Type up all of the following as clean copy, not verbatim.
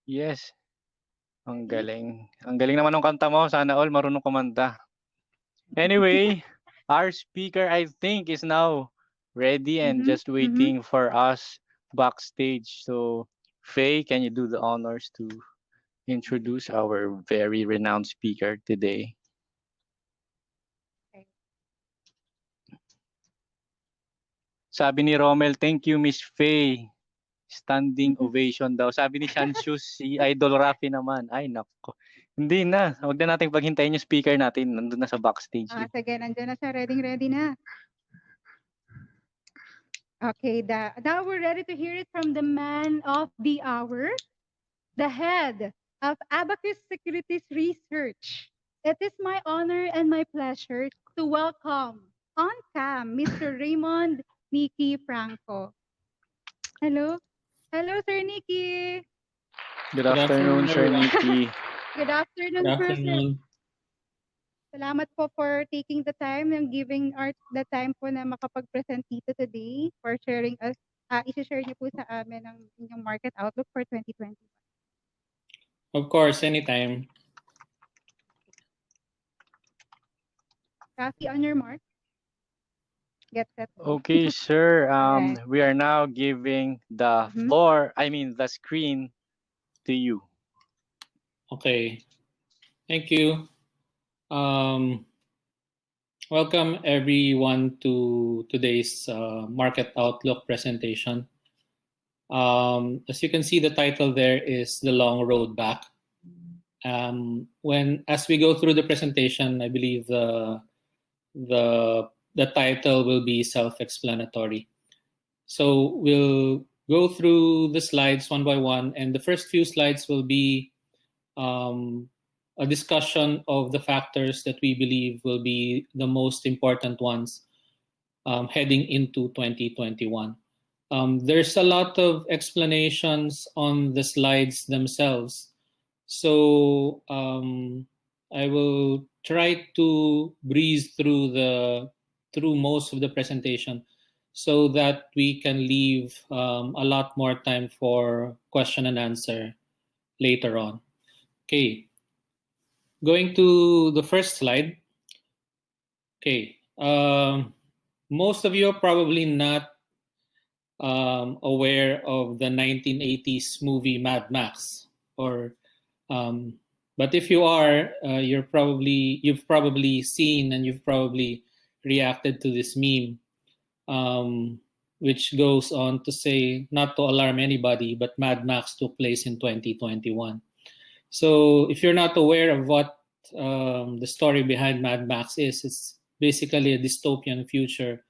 Yes, ang Ready? galing. Ang galing naman ng kanta mo. Sana all marunong kumanta. Anyway, our speaker I think is now ready and Mm-hmm. just Mm-hmm. waiting for us backstage. So, Faye, can you do the honors to introduce our very renowned speaker today? Okay. Sabi ni Romel, thank you Miss Faye. Standing ovation daw. Sabi ni Shanshus, si Idol Rafi naman. Ay, nako. Hindi na. Huwag na natin paghintayin yung speaker natin. Nandun na sa backstage. Eh. Sige, nandiyan na siya. Ready na. Okay, now we're ready to hear it from the man of the hour, the head of Abacus Securities Research. It is my honor and my pleasure to welcome on cam Mr. Raymond Nicky Franco. Hello? Hello, Sir Nicky. Good afternoon, Sir everyone. Nicky. Good afternoon, Good sir. afternoon. Salamat po for taking the time and giving the time po na makapag-present dito today for sharing us, isi-share niyo po sa amin ang inyong market outlook for 2020. Of course, anytime. Rafi, on your mark. Get set. Okay, sir. Alright. We are now giving the floor, the screen to you. Okay. Thank you. Welcome everyone to today's market outlook presentation. As you can see, the title there is The Long Road Back. As we go through the presentation, I believe the title will be self-explanatory. So we'll go through the slides one by one, and the first few slides will be a discussion of the factors that we believe will be the most important ones heading into 2021. There's a lot of explanations on the slides themselves, so I will try to breeze through most of the presentation so that we can leave a lot more time for question and answer later on. Okay, going to the first slide. Okay, most of you are probably not aware of the 1980s movie Mad Max, but if you are, you've probably seen and you've probably reacted to this meme, which goes on to say, not to alarm anybody, but Mad Max took place in 2021. So if you're not aware of what the story behind Mad Max is, it's basically a dystopian future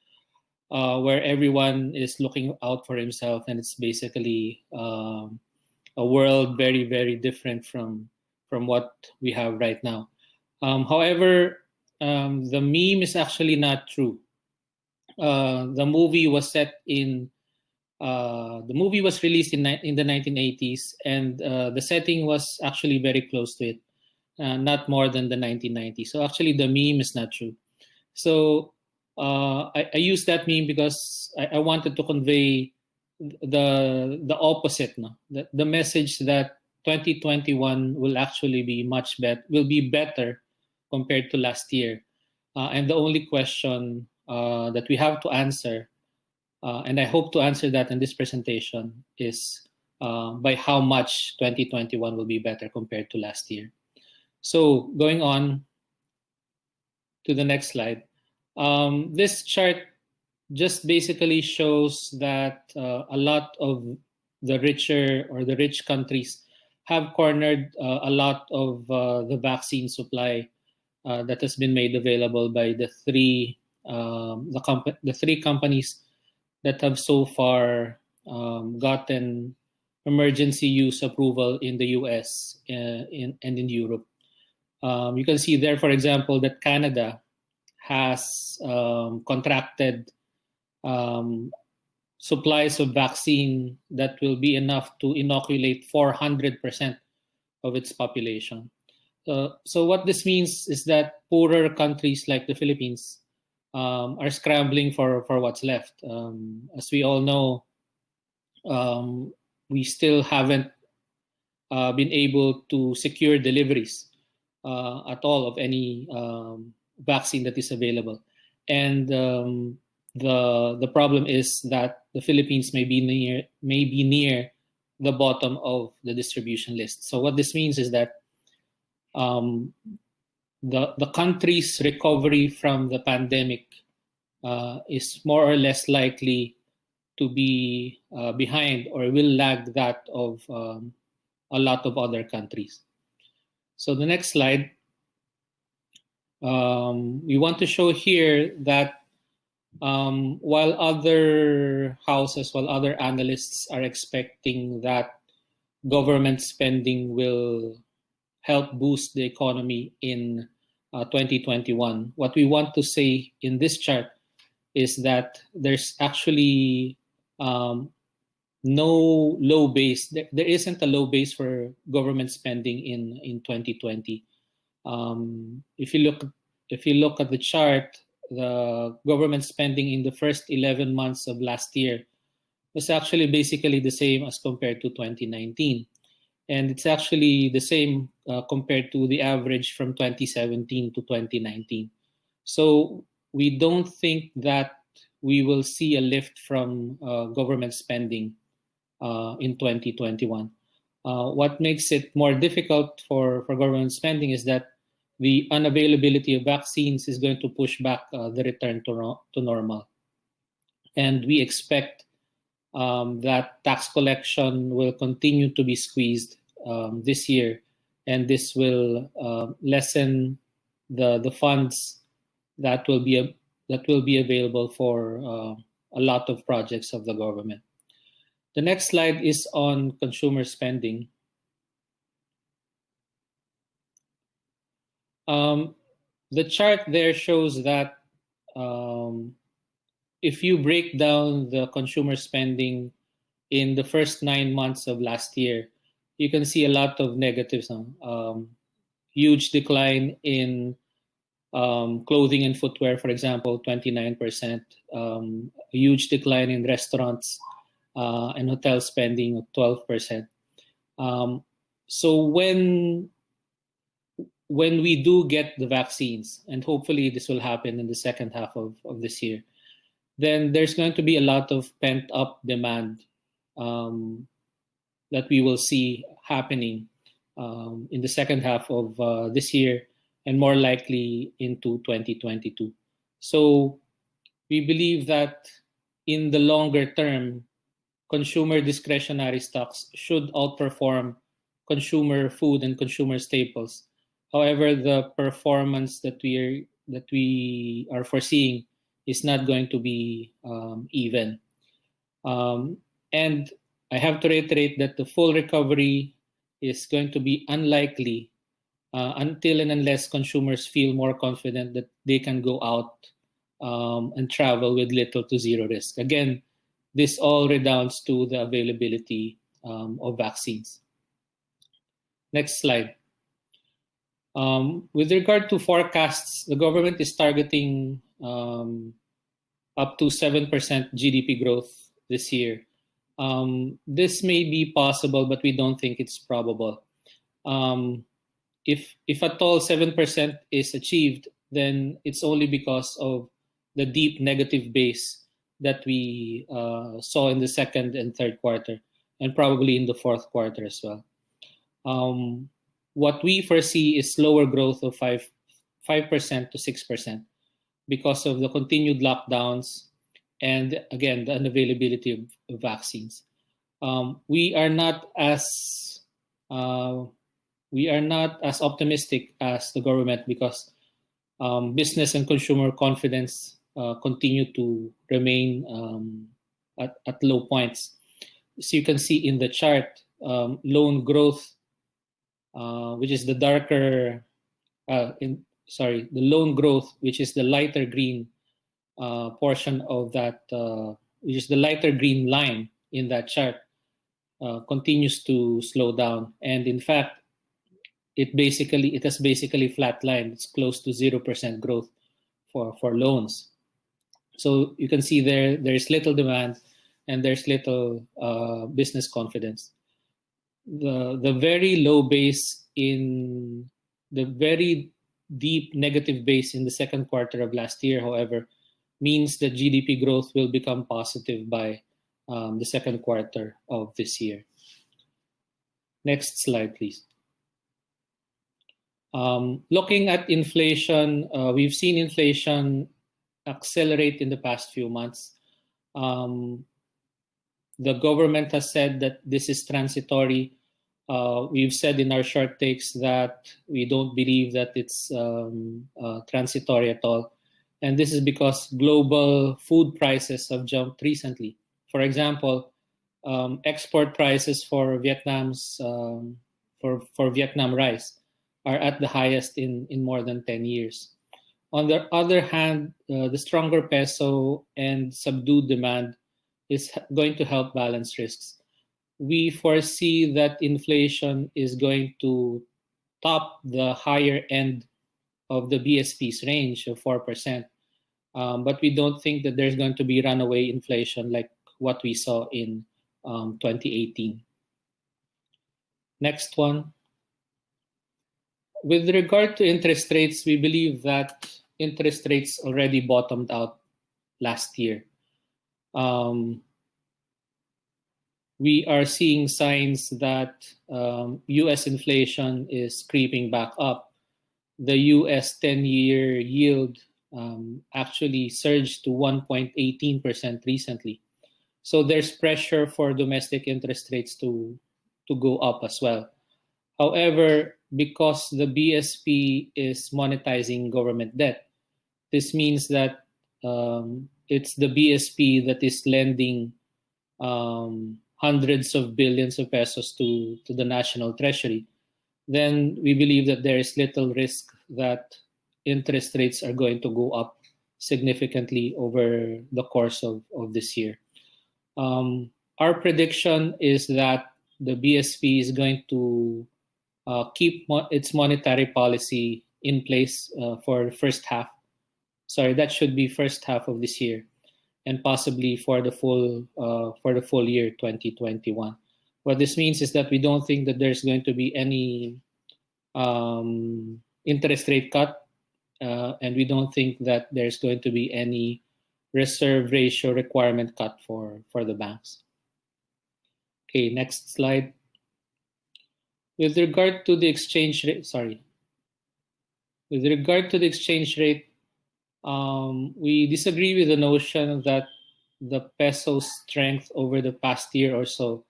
where everyone is looking out for himself, and it's basically a world very, very different from what we have right now. However, the meme is actually not true. The movie was released in the 1980s, and the setting was actually very close to it, not more than the 1990s. So actually, the meme is not true. So I used that meme because I wanted to convey the opposite, no? The message that 2021 will actually be will be better compared to last year, and the only question that we have to answer, and I hope to answer that in this presentation, is by how much 2021 will be better compared to last year. So going on to the next slide. This chart just basically shows that a lot of the rich countries have cornered a lot of the vaccine supply that has been made available by the three companies that have so far gotten emergency use approval in the US and in Europe. You can see there, for example, that Canada has contracted supplies of vaccine that will be enough to inoculate 400% of its population. So what this means is that poorer countries like the Philippines are scrambling for what's left. As we all know, we still haven't been able to secure deliveries at all of any vaccine that is available. And the problem is that the Philippines may be near the bottom of the distribution list. So what this means is that the country's recovery from the pandemic is more or less likely to be behind or will lag that of a lot of other countries. So the next slide, we want to show here that while other analysts are expecting that government spending will help boost the economy in 2021, what we want to say in this chart is that there's actually no low base. There isn't a low base for government spending in 2020. If you look at the chart, the government spending in the first 11 months of last year was actually basically the same as compared to 2019. And it's actually the same compared to the average from 2017 to 2019. So we don't think that we will see a lift from government spending in 2021. What makes it more difficult for government spending is that the unavailability of vaccines is going to push back the return to normal. And we expect that tax collection will continue to be squeezed this year, and this will lessen the funds that will be available for a lot of projects of the government. The next slide is on consumer spending. The chart there shows that if you break down the consumer spending in the first 9 months of last year, you can see a lot of negatives. Huge decline in clothing and footwear, for example, 29%. A huge decline in restaurants and hotel spending of 12%. So when we do get the vaccines, and hopefully this will happen in the second half of this year, then there's going to be a lot of pent-up demand that we will see happening in the second half of this year and more likely into 2022. So we believe that in the longer term, consumer discretionary stocks should outperform consumer food and consumer staples. However, the performance that we are foreseeing is not going to be even. And I have to reiterate that the full recovery is going to be unlikely until and unless consumers feel more confident that they can go out and travel with little to zero risk. Again, this all redounds to the availability of vaccines. Next slide. With regard to forecasts, the government is targeting up to 7% GDP growth this year. This may be possible, but we don't think it's probable. If at all 7% is achieved, then it's only because of the deep negative base that we saw in the second and third quarter, and probably in the fourth quarter as well. What we foresee is slower growth of 5% to 6% because of the continued lockdowns and, again, the unavailability of vaccines. We are not as optimistic as the government because business and consumer confidence continue to remain at low points. So you can see in the chart, loan growth, which is the darker, the loan growth, which is the lighter green portion of that, which is the lighter green line in that chart, continues to slow down. And in fact, it has basically flatlined. It's close to 0% growth for loans. So you can see there's little demand and there's little business confidence. the very low base in the very deep negative base in the second quarter of last year, however, means that GDP growth will become positive by the second quarter of this year. Next slide, please. Looking at inflation, we've seen inflation accelerate in the past few months. The government has said that this is transitory. We've said in our short takes that we don't believe that it's transitory at all. And this is because global food prices have jumped recently. For example, export prices for Vietnam's for Vietnam rice are at the highest in more than 10 years. On the other hand, the stronger peso and subdued demand is going to help balance risks. We foresee that inflation is going to top the higher end of the BSP's range of 4%. But we don't think that there's going to be runaway inflation like what we saw in 2018. Next one. With regard to interest rates, we believe that interest rates already bottomed out last year. We are seeing signs that US inflation is creeping back up. The US 10-year yield actually surged to 1.18% recently. So there's pressure for domestic interest rates to go up as well. However, because the BSP is monetizing government debt, this means that it's the BSP that is lending hundreds of billions of pesos to the national treasury. Then we believe that there is little risk that interest rates are going to go up significantly over the course of this year. Our prediction is that the BSP is going to keep its monetary policy in place for first half. Sorry, that should be first half of this year, and possibly for the full year 2021. What this means is that we don't think that there's going to be any interest rate cut, and we don't think that there's going to be any reserve ratio requirement cut for the banks. Okay, next slide. With regard to the exchange rate, we disagree with the notion that the peso's strength over the past year or so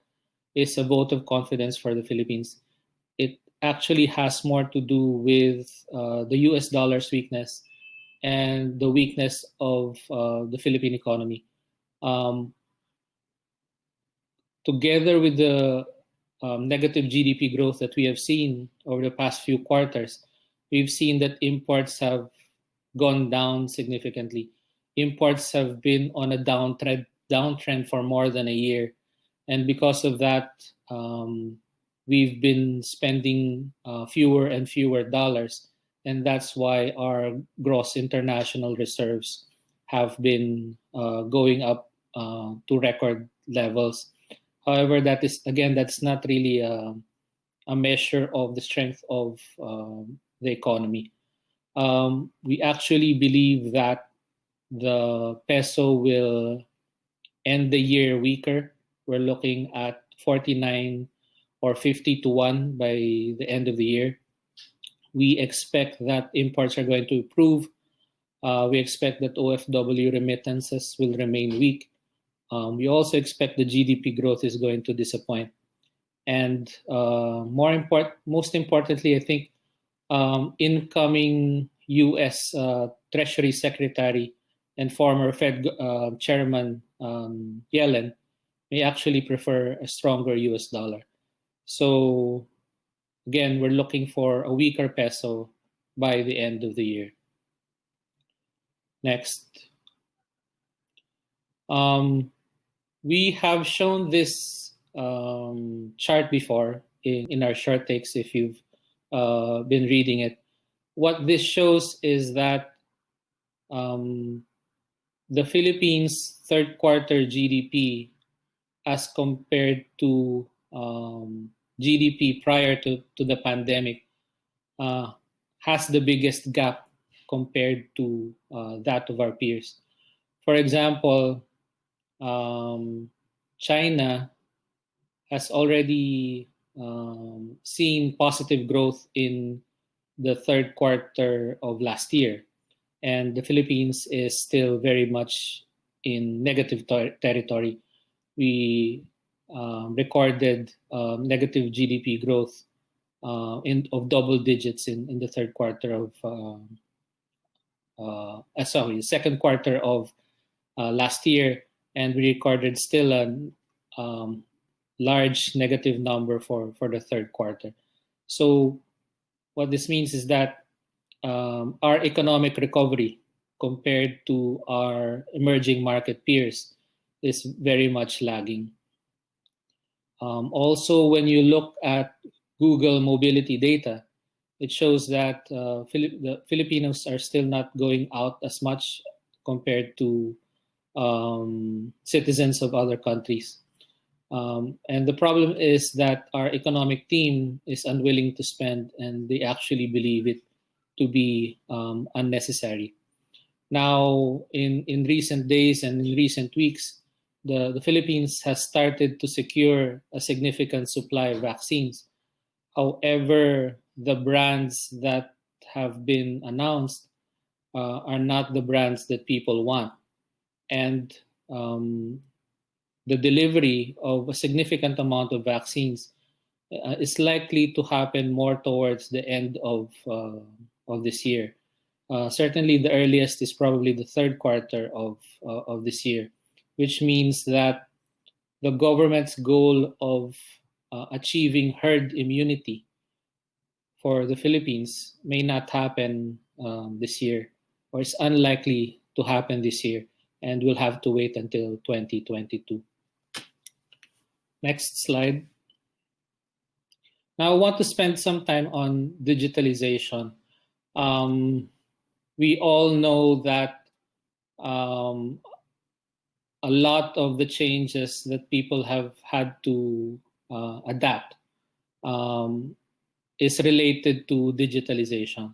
is a vote of confidence for the Philippines. It actually has more to do with the US dollar's weakness and the weakness of the Philippine economy. Together with the negative GDP growth that we have seen over the past few quarters, we've seen that imports have gone down significantly. Imports have been on a downtrend for more than a year. And because of that, we've been spending fewer and fewer dollars. And that's why our gross international reserves have been going up to record levels. However, that's not really a measure of the strength of the economy. We actually believe that the peso will end the year weaker. We're looking at 49 or 50 to 1 by the end of the year. We expect that imports are going to improve. We expect that OFW remittances will remain weak. We also expect the GDP growth is going to disappoint. And most importantly, I think incoming U.S. Treasury Secretary and former Fed Chairman Yellen may actually prefer a stronger US dollar. So again, we're looking for a weaker peso by the end of the year. Next. We have shown this chart before in our short takes if you've been reading it. What this shows is that the Philippines' third quarter GDP as compared to GDP prior to the pandemic has the biggest gap compared to that of our peers. For example, China has already seen positive growth in the third quarter of last year, and the Philippines is still very much in negative territory. We recorded negative GDP growth of double digits in the third quarter of second quarter of last year, and we recorded still a large negative number for the third quarter. So what this means is that our economic recovery compared to our emerging market peers is very much lagging. Also, when you look at Google mobility data, it shows that the Filipinos are still not going out as much compared to citizens of other countries. And the problem is that our economic team is unwilling to spend, and they actually believe it to be unnecessary. Now, in recent days and in recent weeks, the Philippines has started to secure a significant supply of vaccines. However, the brands that have been announced are not the brands that people want. And the delivery of a significant amount of vaccines is likely to happen more towards the end of this year. Certainly, the earliest is probably the third quarter of this year, which means that the government's goal of achieving herd immunity for the Philippines may not happen this year, or it's unlikely to happen this year, and we'll have to wait until 2022. Next slide. Now, I want to spend some time on digitalization. We all know that a lot of the changes that people have had to adapt is related to digitalization.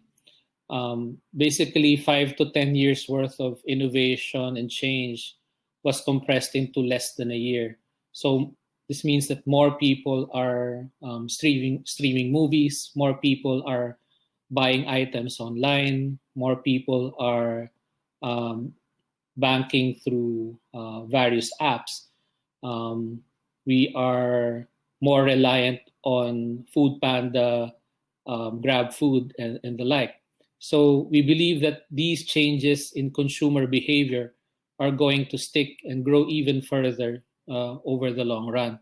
Basically, 5 to 10 years worth of innovation and change was compressed into less than a year. So this means that more people are streaming movies, more people are buying items online, more people are banking through various apps. We are more reliant on Food Panda, Grab Food, and the like. So we believe that these changes in consumer behavior are going to stick and grow even further over the long run.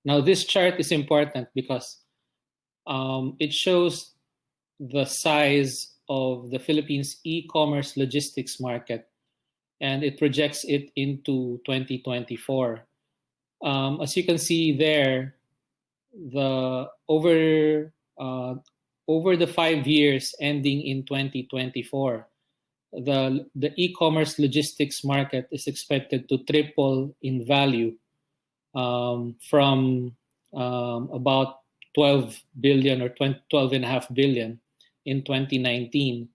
Now, this chart is important because it shows the size of the Philippines e-commerce logistics market, and it projects it into 2024. As you can see there, over the 5 years ending in 2024, the e-commerce logistics market is expected to triple in value from about 12 billion or 12.5 billion in 2019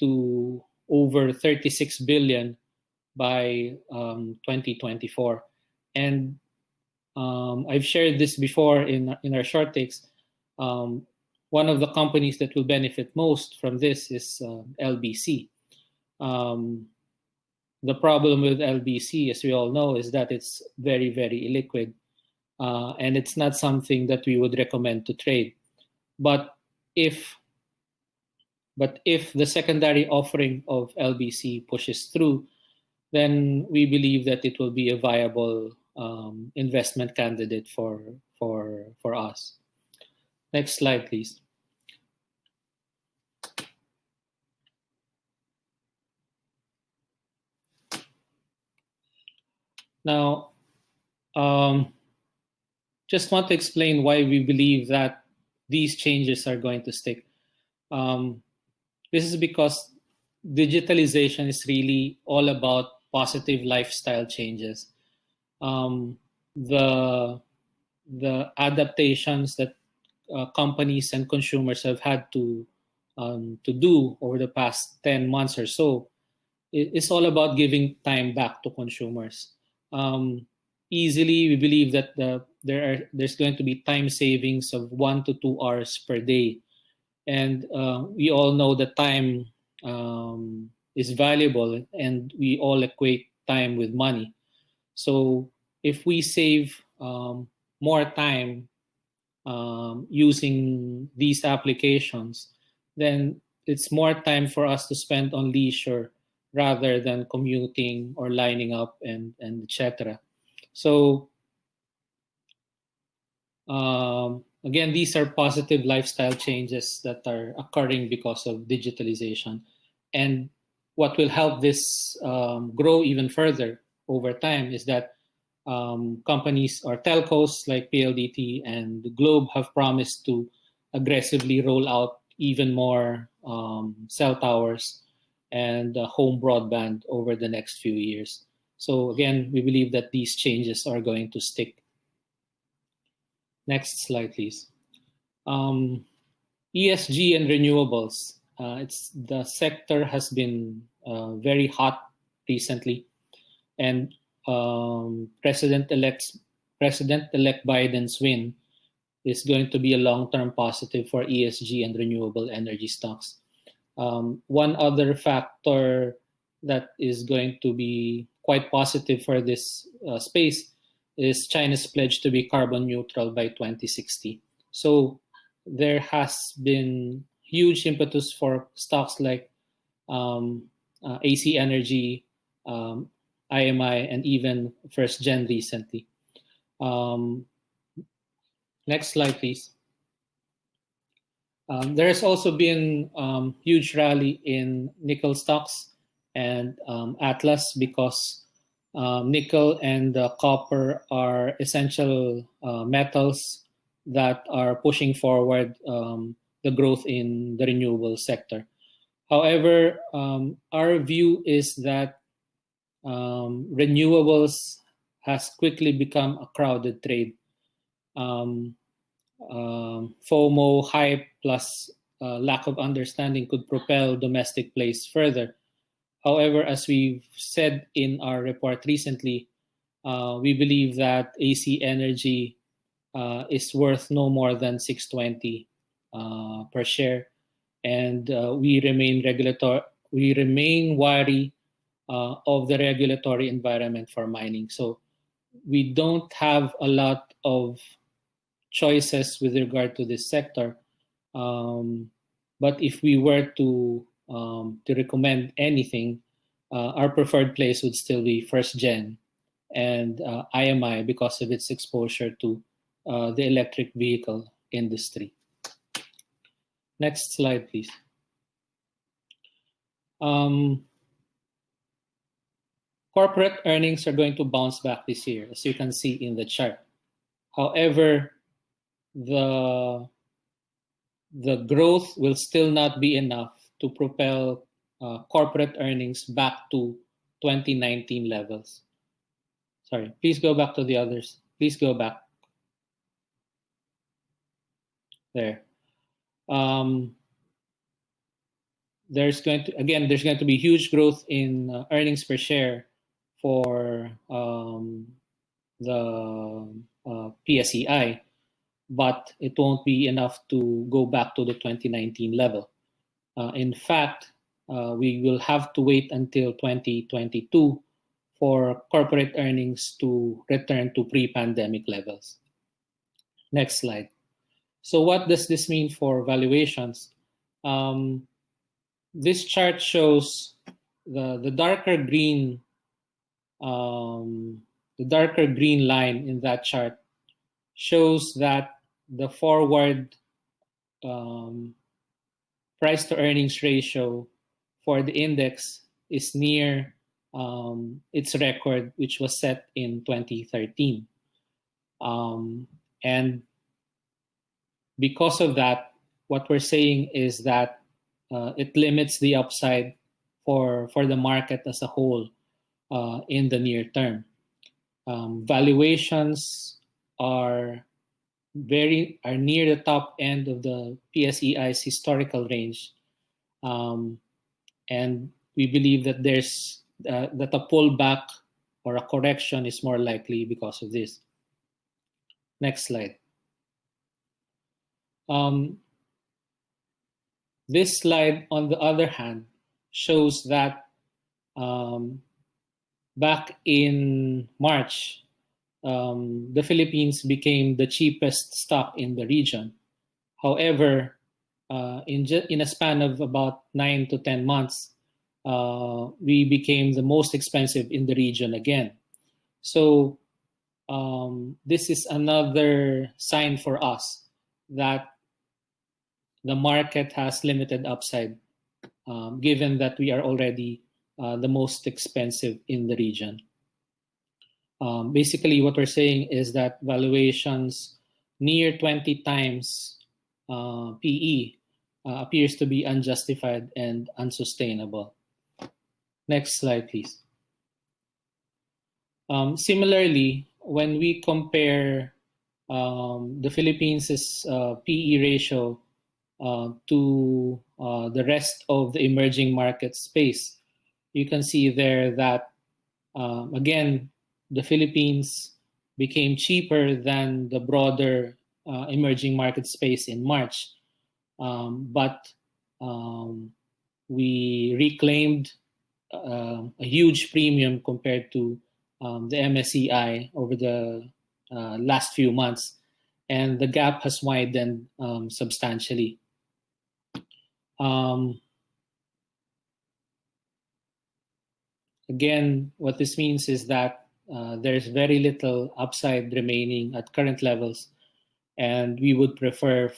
to over 36 billion by 2024. And I've shared this before in our short takes. One of the companies that will benefit most from this is LBC. The problem with LBC, as we all know, is that it's very, very illiquid, and it's not something that we would recommend to trade. But if the secondary offering of LBC pushes through, then we believe that it will be a viable investment candidate for us. Next slide, please. Now, just want to explain why we believe that these changes are going to stick. This is because digitalization is really all about positive lifestyle changes. The the adaptations that companies and consumers have had to do over the past 10 months or so, it's all about giving time back to consumers. Easily, we believe that there's going to be time savings of 1 to 2 hours per day, and we all know that time is valuable, and we all equate time with money. So if we save more time using these applications, then it's more time for us to spend on leisure rather than commuting or lining up and etc. So again, these are positive lifestyle changes that are occurring because of digitalization. And what will help this grow even further over time is that companies or telcos like PLDT and Globe have promised to aggressively roll out even more cell towers and home broadband over the next few years. So again, we believe that these changes are going to stick. Next slide, please. ESG and renewables. The sector has been very hot recently, and President-elect Biden's win is going to be a long-term positive for ESG and renewable energy stocks. One other factor that is going to be quite positive for this space is China's pledge to be carbon neutral by 2060. So there has been huge impetus for stocks like AC Energy, IMI, and even First Gen recently. Next slide, please. There has also been huge rally in nickel stocks and Atlas because nickel and copper are essential metals that are pushing forward the growth in the renewable sector. However, our view is that renewables has quickly become a crowded trade. FOMO, hype, plus lack of understanding could propel domestic plays further. However, as we've said in our report recently, we believe that AC Energy is worth no more than 620 per share, and we remain wary of the regulatory environment for mining. So we don't have a lot of choices with regard to this sector. But if we were to recommend anything, our preferred place would still be First Gen and IMI because of its exposure to the electric vehicle industry. Next slide, please. Corporate earnings are going to bounce back this year, as you can see in the chart. However, the growth will still not be enough to propel corporate earnings back to 2019 levels. Sorry, please go back to the others. Please go back. There. There's going to be huge growth in earnings per share for the PSEI, but it won't be enough to go back to the 2019 level. In fact, we will have to wait until 2022 for corporate earnings to return to pre-pandemic levels. Next slide. So what does this mean for valuations? This chart shows the darker green line in that chart shows that the forward price to earnings ratio for the index is near its record, which was set in 2013. And because of that, what we're saying is that it limits the upside for the market as a whole in the near term. Valuations are are near the top end of the PSEI's historical range, and we believe that that a pullback or a correction is more likely because of this. Next slide. This slide, on the other hand, shows that back in March, the Philippines became the cheapest stock in the region. However, in a span of about 9 to 10 months, we became the most expensive in the region again. So this is another sign for us that the market has limited upside, given that we are already the most expensive in the region. Basically, what we're saying is that valuations near 20 times PE appears to be unjustified and unsustainable. Next slide, please. Similarly, when we compare the Philippines' PE ratio to the rest of the emerging market space, you can see there that, again, the Philippines became cheaper than the broader emerging market space in March. But we reclaimed a huge premium compared to the MSCI over the last few months, and the gap has widened substantially. Again, what this means is that there's very little upside remaining at current levels, and we would prefer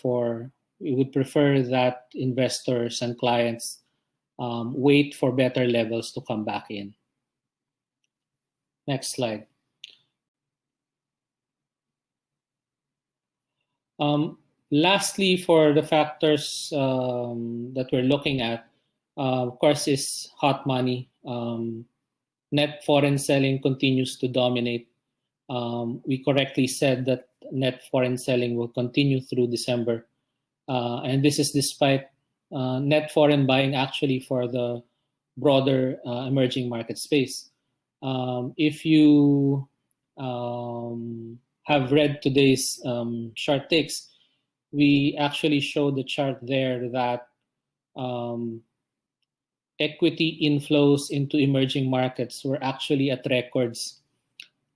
that investors and clients wait for better levels to come back in. Next slide. Lastly, for the factors that we're looking at, of course, is hot money. Net foreign selling continues to dominate. We correctly said that net foreign selling will continue through December. And this is despite net foreign buying actually for the broader emerging market space. If you have read today's short takes, we actually showed the chart there that equity inflows into emerging markets were actually at records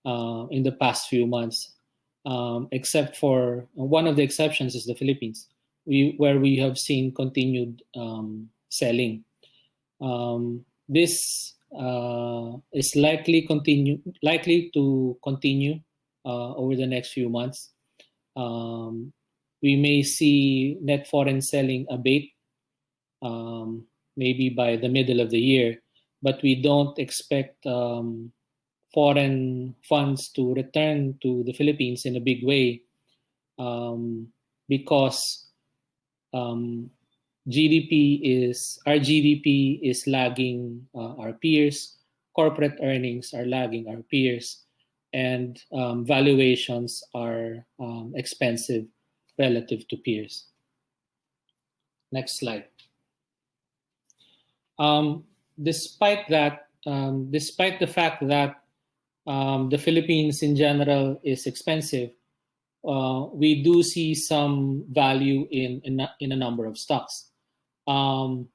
in the past few months, except for one of the exceptions is the Philippines, where we have seen continued selling. This is likely to continue over the next few months. We may see net foreign selling abate maybe by the middle of the year, but we don't expect foreign funds to return to the Philippines in a big way because our GDP is lagging our peers, corporate earnings are lagging our peers, and valuations are expensive relative to peers. Next slide. Despite the fact that the Philippines in general is expensive, we do see some value in a number of stocks. What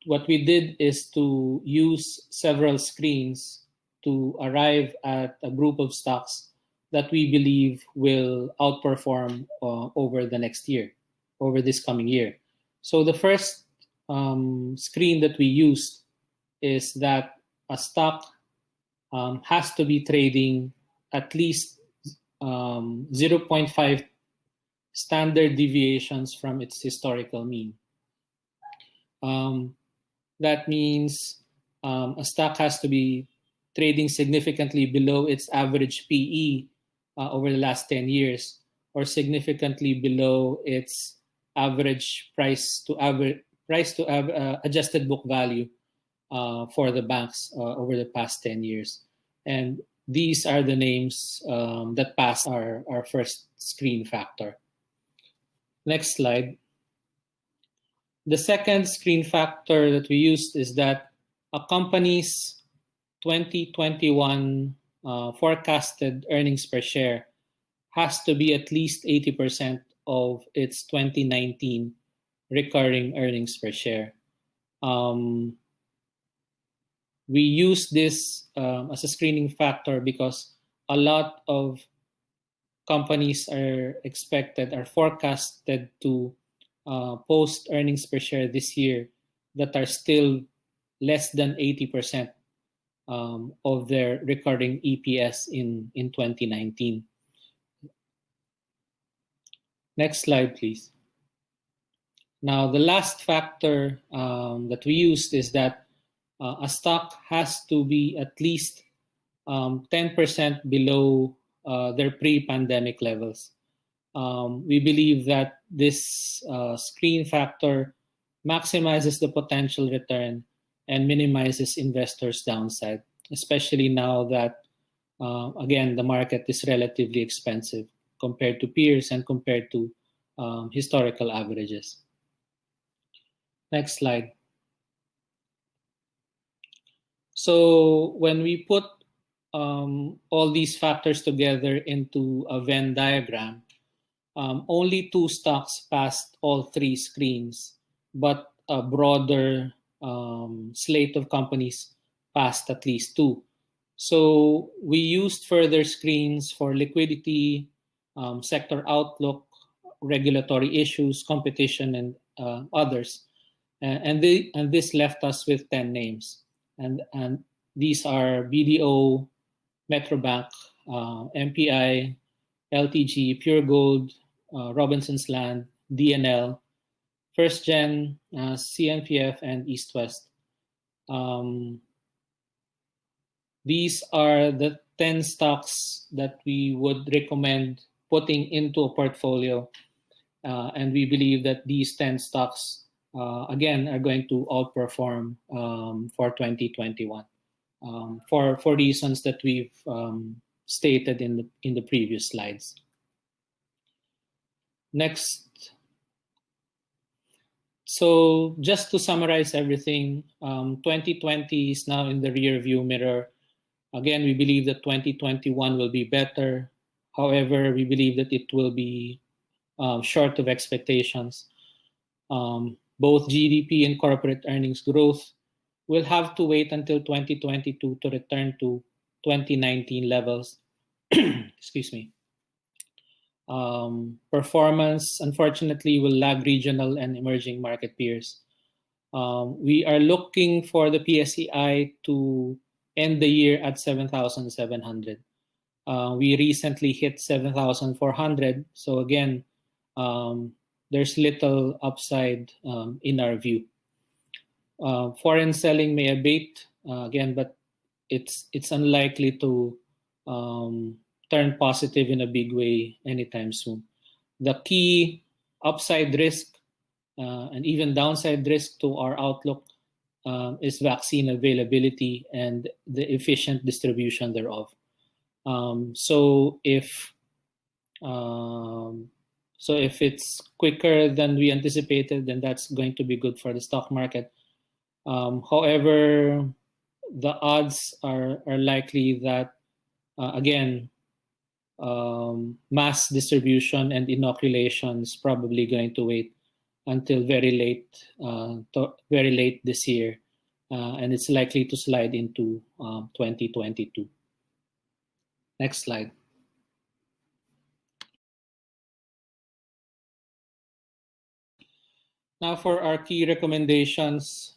we did is to use several screens to arrive at a group of stocks that we believe will outperform over the next year, over this coming year. So the first screen that we used is that a stock has to be trading at least 0.5 standard deviations from its historical mean. That means a stock has to be trading significantly below its average PE over the last 10 years, or significantly below its average price to adjusted book value for the banks over the past 10 years. And these are the names that passed our first screen factor. Next slide. The second screen factor that we used is that a company's 2021 forecasted earnings per share has to be at least 80% of its 2019 recurring earnings per share. We use this as a screening factor because a lot of companies are forecasted to post earnings per share this year that are still less than 80% of their recurring EPS in 2019. Next slide, please. Now, the last factor that we used is that a stock has to be at least 10% below their pre-pandemic levels. We believe that this screen factor maximizes the potential return and minimizes investors' downside, especially now that, again, the market is relatively expensive compared to peers and compared to historical averages. Next slide. So when we put all these factors together into a Venn diagram, only 2 stocks passed all 3 screens, but a broader slate of companies passed at least 2. So we used further screens for liquidity, sector outlook, regulatory issues, competition, and others. And this left us with 10 names. And these are BDO, Metrobank, MPI, LTG, Pure Gold, Robinson's Land, DNL, First Gen, CNPF, and East West. These are the 10 stocks that we would recommend putting into a portfolio. And we believe that these 10 stocks, again, are going to outperform for 2021 for reasons that we've stated in the previous slides. Next. So just to summarize everything, 2020 is now in the rear view mirror. Again, we believe that 2021 will be better. However, we believe that it will be short of expectations. Both GDP and corporate earnings growth will have to wait until 2022 to return to 2019 levels. Excuse me. Performance, unfortunately, will lag regional and emerging market peers. We are looking for the PSEI to end the year at 7,700. We recently hit 7,400. So again, there's little upside in our view. Foreign selling may abate again, but it's unlikely to turn positive in a big way anytime soon. The key upside risk and even downside risk to our outlook is vaccine availability and the efficient distribution thereof. So if it's quicker than we anticipated, then that's going to be good for the stock market. However, the odds are likely that, again, mass distribution and inoculation is probably going to wait until very late this year, and it's likely to slide into 2022. Next slide. Now for our key recommendations,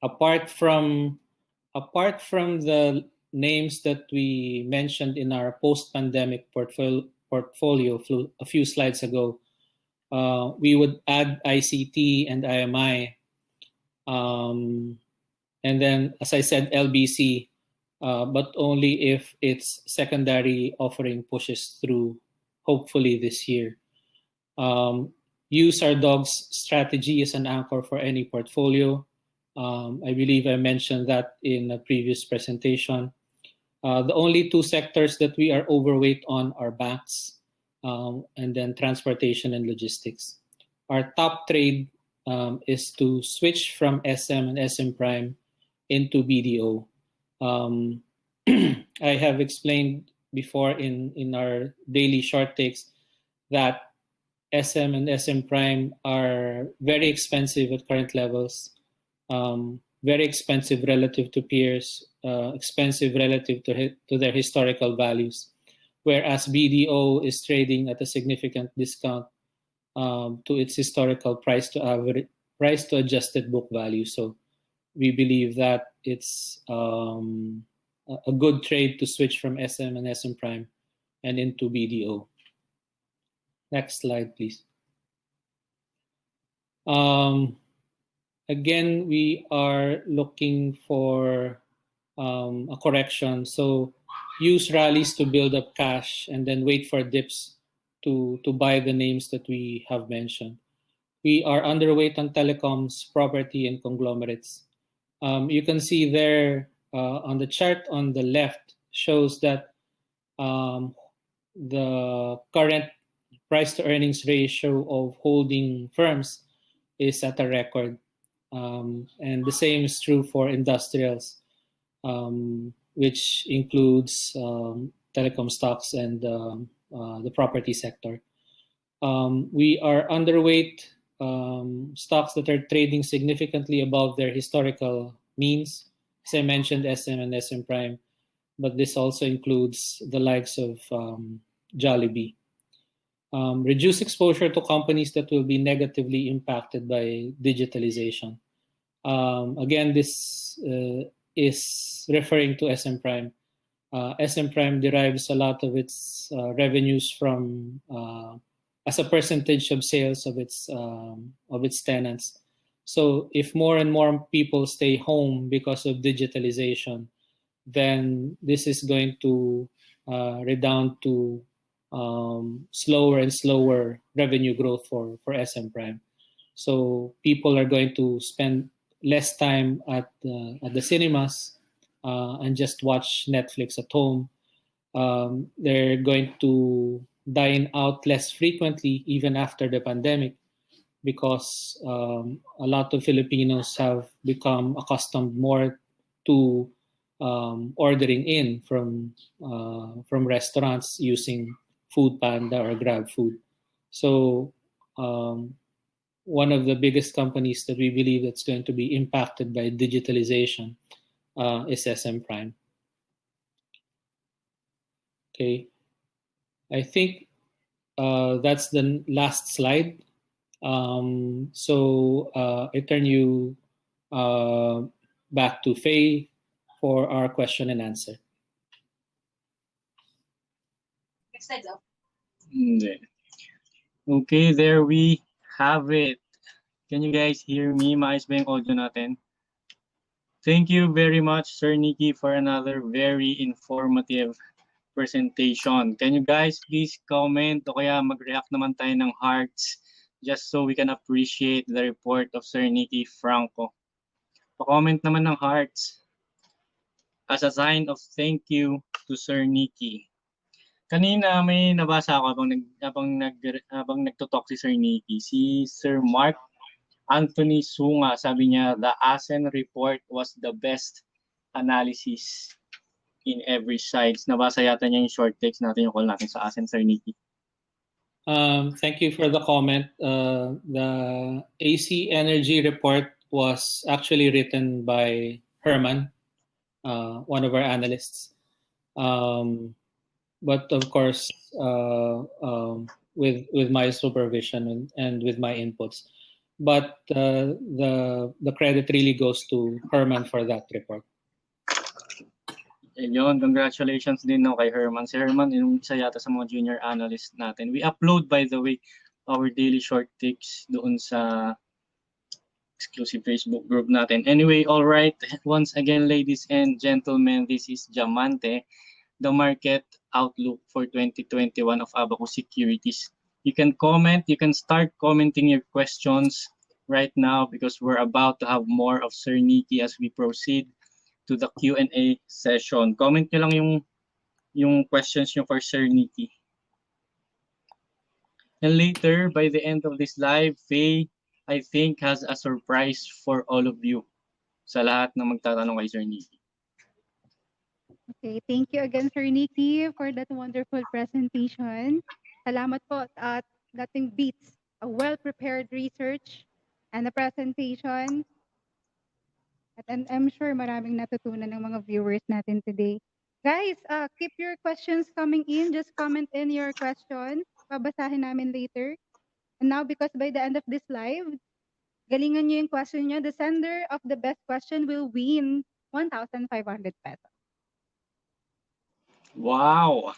apart from the names that we mentioned in our post-pandemic portfolio a few slides ago, we would add ICT and IMI, and then, as I said, LBC, but only if its secondary offering pushes through, hopefully this year. Use our dog's strategy as an anchor for any portfolio. I believe I mentioned that in a previous presentation. The only two sectors that we are overweight on are banks, and then transportation and logistics. Our top trade is to switch from SM and SM Prime into BDO. I have explained before in our daily short takes that SM and SM Prime are very expensive at current levels, very expensive relative to peers, expensive relative to their historical values, whereas BDO is trading at a significant discount to its historical price to adjusted book value. So we believe that it's a good trade to switch from SM and SM Prime and into BDO. Next slide, please. Again, we are looking for a correction. So use rallies to build up cash and then wait for dips to buy the names that we have mentioned. We are underweight on telecoms, property, and conglomerates. You can see there on the chart on the left shows that the current price to earnings ratio of holding firms is at a record. And the same is true for industrials, which includes telecom stocks and the property sector. We are underweight stocks that are trading significantly above their historical means. As I mentioned, SM and SM Prime, but this also includes the likes of Jollibee. Reduce exposure to companies that will be negatively impacted by digitalization. Again, this is referring to SM Prime. SM Prime derives a lot of its revenues from as a percentage of sales of its tenants. So if more and more people stay home because of digitalization, then this is going to redound to slower and slower revenue growth for SM Prime. So people are going to spend less time at the cinemas and just watch Netflix at home. They're going to dine out less frequently even after the pandemic because a lot of Filipinos have become accustomed more to ordering in from restaurants using Food Panda or Grab Food. So one of the biggest companies that we believe that's going to be impacted by digitalization is SM Prime. Okay, I think that's the last slide. So I turn you back to Faye for our question and answer. Hindi. Okay, there we have it. Can you guys hear me? Maayos ba yung audio natin? Thank you very much, Sir Nicky, for another very informative presentation. Can you guys please comment o kaya mag-react naman tayo ng hearts just so we can appreciate the report of Sir Nicky Franco. Pa-comment naman ng hearts as a sign of thank you to Sir Nicky. Kanina may nabasa ako habang nagtutalk si Sir Nicky. Si Sir Mark Anthony Sunga, sabi niya, the ASEN report was the best analysis in every side. Nabasa yata niya yung short text natin, yung call natin sa ASEN, Sir Nicky. Thank you for the comment. The AC Energy report was actually written by Herman, one of our analysts. But of course, with my supervision and with my inputs. But the credit really goes to Herman for that report. Ayun, congratulations din no, kay Herman. Si Herman, yung isa yata sa mga junior analyst natin. We upload, by the way, our daily short takes doon sa exclusive Facebook group natin. Anyway, all right. Once again, ladies and gentlemen, this is Diamante, the market outlook for 2021 of Abacus Securities. You can comment, you can start commenting your questions right now because we're about to have more of Sir Nicky as we proceed to the Q&A session. Comment nyo lang yung questions nyo for Sir Nicky. And later, by the end of this live, Faye, I think, has a surprise for all of you sa lahat na magtatanong kay Sir Nicky. Okay, thank you again, Sir Nicky, for that wonderful presentation. Salamat po at nothing beats a well-prepared research and a presentation. At I'm sure maraming natutunan ng mga viewers natin today. Guys, keep your questions coming in. Just comment in your questions. Babasahin namin later. And now, because by the end of this live, galingan nyo yung question nyo. The sender of the best question will win 1,500 pesos. Wow!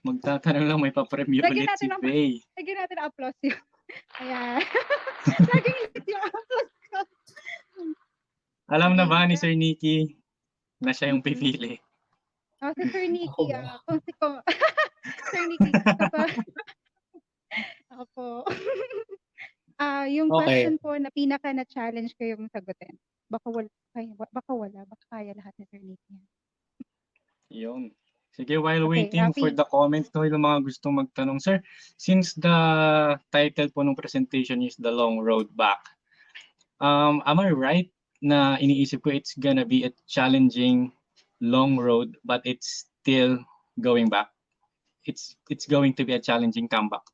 Magtatanong lang, may papremyo Lagyan ulit si natin ng- Faye. Lagyan natin ang applause yun. Ayan. Lagyan ulit yung applause ko. Alam na ba ni Sir Nicky na siya yung pipili? Oh, si Sir Nicky, Ako ba? kung si ko, Sir Nicky, kapag, ako po. Yung Okay. question po na pinaka na-challenge kayong sagutin. Baka wala, baka kaya lahat ni Sir Nicky. Yun. Sige, while Okay, waiting Rafi. for the comments to yung mga gustong magtanong. Sir, since the title po ng presentation is The Long Road Back, am I right na iniisip ko it's gonna be a challenging long road but it's still going back? It's going to be a challenging comeback.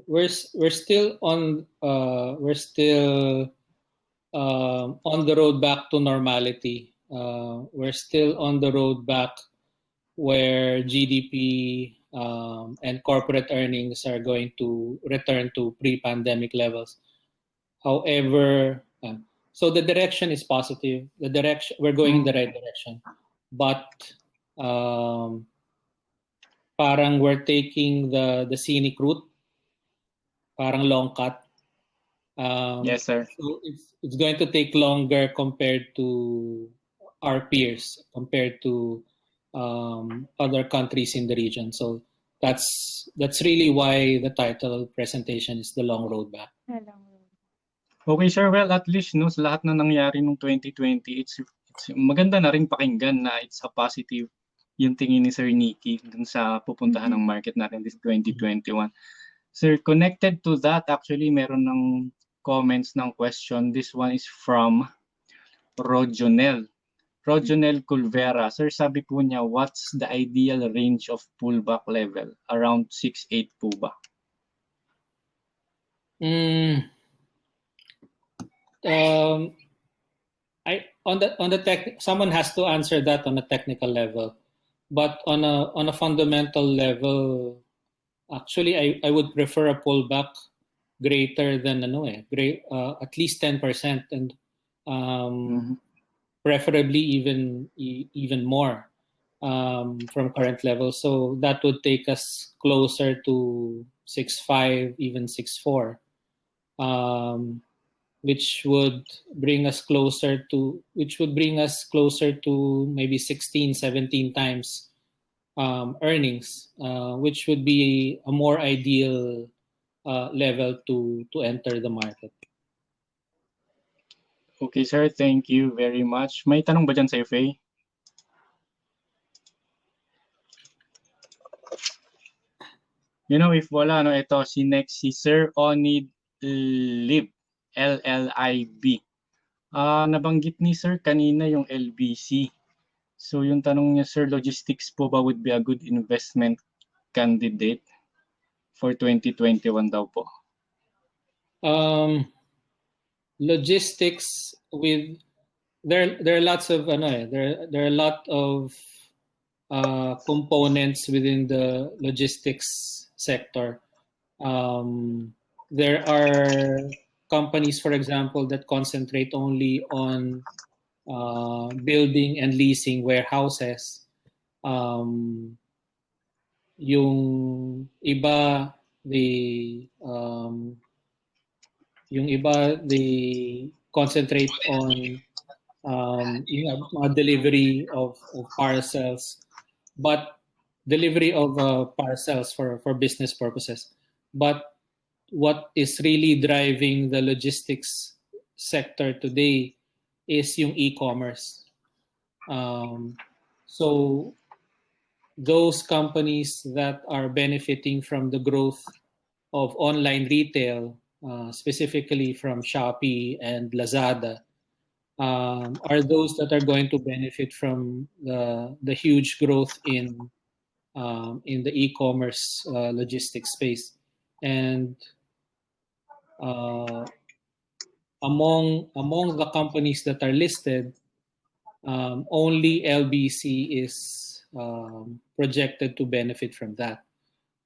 We're still on the road back to normality. We're still on the road back where GDP and corporate earnings are going to return to pre-pandemic levels. However, so the direction is positive. We're going in the right direction, but parang we're taking the scenic route, parang long cut. Yes, sir. So it's going to take longer compared to our peers, compared to other countries in the region. So that's really why the title of the presentation is The Long Road Back. Okay, sir. Well, at least no, sa lahat na nangyari nung 2020, it's maganda na rin pakinggan na it's a positive yung tingin ni Sir Nicky dun sa pupuntahan ng market natin this 2021. Sir, connected to that, actually, meron ng comments ng question. This one is from Rojonel. Rojonel Culvera. Sir, sabi po niya, what's the ideal range of pullback level? Around 6.8 po ba? Someone has to answer that on a technical level, but on a fundamental level, actually, I would prefer a pullback greater than at least 10%, and preferably even more from current levels. So that would take us closer to 6.5, even 6.4. Which would bring us closer to maybe 16, 17 times earnings, which would be a more ideal level to enter the market. Okay, sir. Thank you very much. May tanong ba dyan sa Faye? You know, if wala, no, ito, si Sir Onid Lib. LLIB. Nabanggit ni Sir kanina yung LBC. So yung tanong niya, Sir, logistics po ba would be a good investment candidate for 2021 daw po? Logistics there are lots of there are a lot of components within the logistics sector. There are companies, for example, that concentrate only on building and leasing warehouses. Yung iba, they concentrate on delivery of parcels, but delivery of parcels for business purposes. But what is really driving the logistics sector today is yung e-commerce. So those companies that are benefiting from the growth of online retail, specifically from Shopee and Lazada, are those that are going to benefit from the huge growth in the e-commerce logistics space. And among the companies that are listed, only LBC is projected to benefit from that.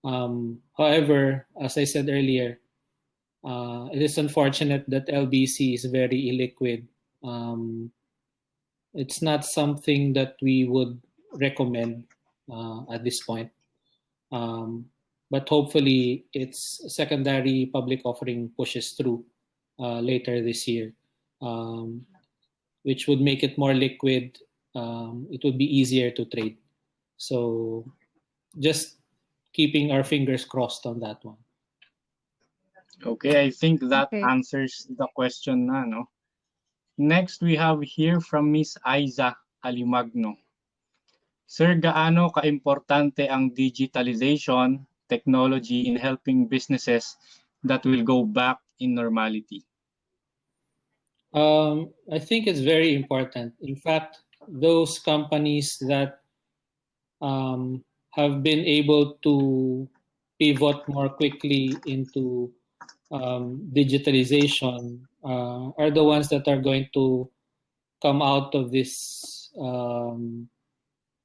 However, as I said earlier, it is unfortunate that LBC is very illiquid. It's not something that we would recommend at this point. But hopefully, its secondary public offering pushes through later this year, which would make it more liquid. It would be easier to trade. So just keeping our fingers crossed on that one. Okay, I think that Okay. answers the question na, no? Next, we have here from Miss Aiza Alimagno. Sir, gaano ka-importante ang digitalization technology in helping businesses that will go back in normality? I think it's very important. In fact, those companies that have been able to pivot more quickly into digitalization are the ones that are going to come out of this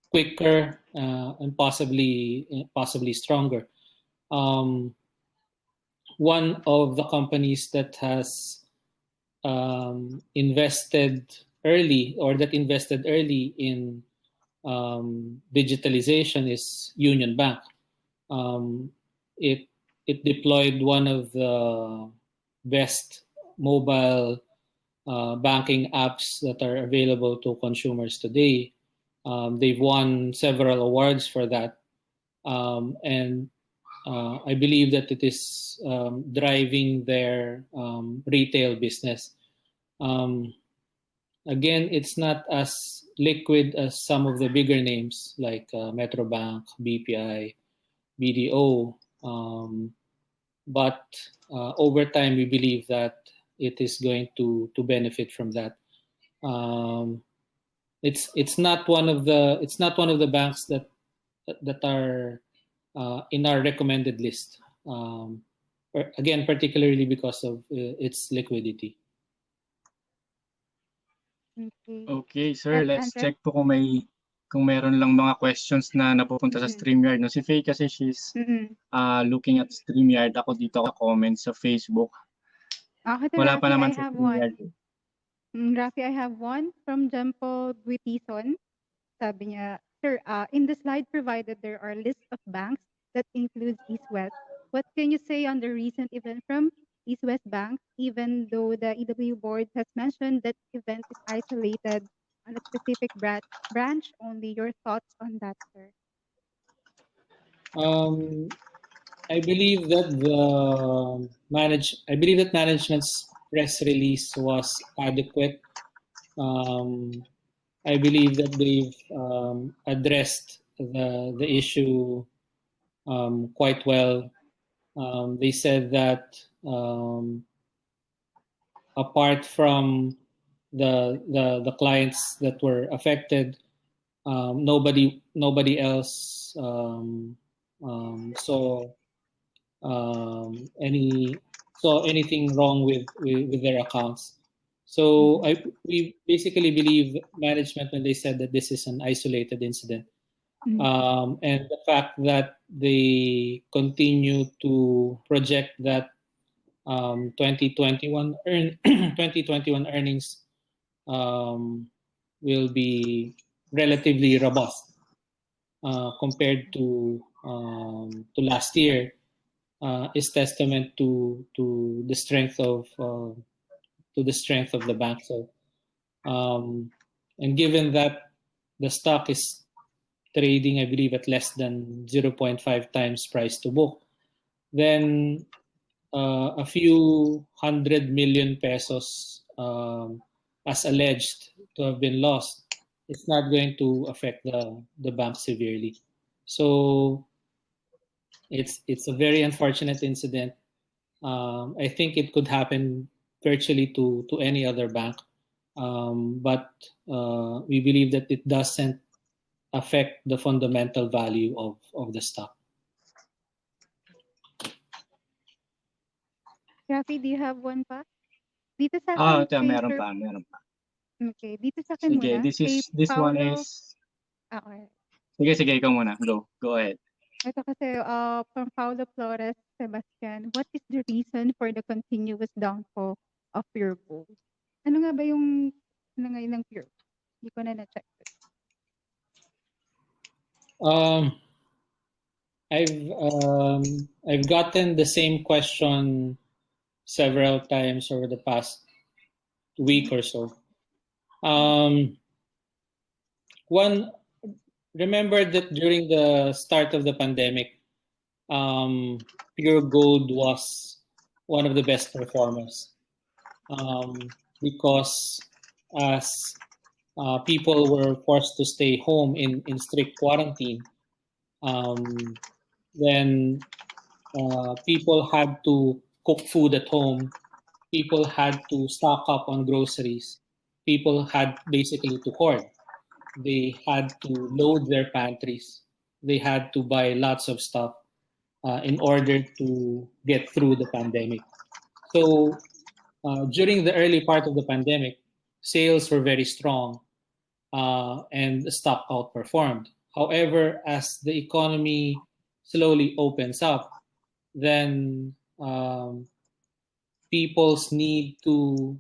quicker and possibly stronger. One of the companies that has invested early in digitalization is Union Bank. It deployed one of the best mobile banking apps that are available to consumers today. They've won several awards for that, and I believe that it is driving their retail business. Again, it's not as liquid as some of the bigger names like Metrobank, BPI, BDO, but over time we believe that it is going to benefit from that. It's not one of the banks that are in our recommended list. Again, particularly because of its liquidity. Okay. Okay, sir, let's Andre? check po kung meron lang mga questions na napupunta sa StreamYard. No? Si Faye kasi she's looking at StreamYard. Ako dito ako comments sa Facebook. Ako, Wala pa Rafi, naman I sa have StreamYard. one. Rafi, I have one from Jempo Guitison. Sabi niya, Sir, in the slide provided, there are lists of banks that includes East West. What can you say on the recent event from East West Bank, even though the EW board has mentioned that event is isolated on a specific branch only? Your thoughts on that, sir? I believe that management's press release was adequate. I believe that they've addressed the issue quite well. They said that apart from the clients that were affected, nobody else saw anything wrong with their accounts. So we basically believe management when they said that this is an isolated incident. And the fact that they continue to project that 2021 earnings will be relatively robust compared to last year is testament to the strength of the bank. So, and given that the stock is trading, I believe, at less than 0.5 times price to book, then a few 100 million pesos as alleged to have been lost, it's not going to affect the bank severely. So it's a very unfortunate incident. I think it could happen virtually to any other bank, but we believe that it doesn't affect the fundamental value of the stock. Rafi, do you have one pa? Dito sa akin Ito, kay meron Sir, pa, meron pa. okay, dito sa akin Sige, muna, kay this one Paulo. is, Okay. sige, ikaw muna. Go ahead. Ito kasi from Paulo Flores Sebastian, what is the reason for the continuous downfall of pure gold? Ano nga ba yung ano ngayon ng pure? Hindi ko na na-check. Um, I've gotten the same question several times over the past week or so. One, remember that during the start of the pandemic, pure gold was one of the best performers because as people were forced to stay home in strict quarantine, then people had to cook food at home. People had to stock up on groceries. People had basically to hoard. They had to load their pantries. They had to buy lots of stuff in order to get through the pandemic. So during the early part of the pandemic, sales were very strong and the stock outperformed. However, as the economy slowly opens up, then people's need to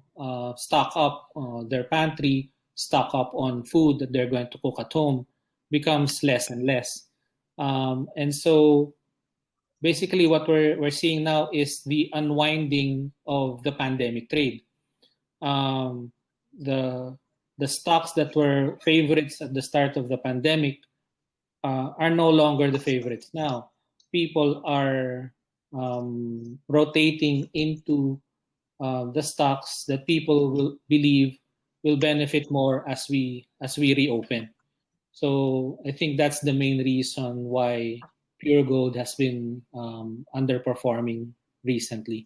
stock up their pantry, stock up on food that they're going to cook at home becomes less and less. And so basically what we're seeing now is the unwinding of the pandemic trade. The stocks that were favorites at the start of the pandemic are no longer the favorites now. People are rotating into the stocks that people will believe will benefit more as we reopen. So I think that's the main reason why pure gold has been underperforming recently.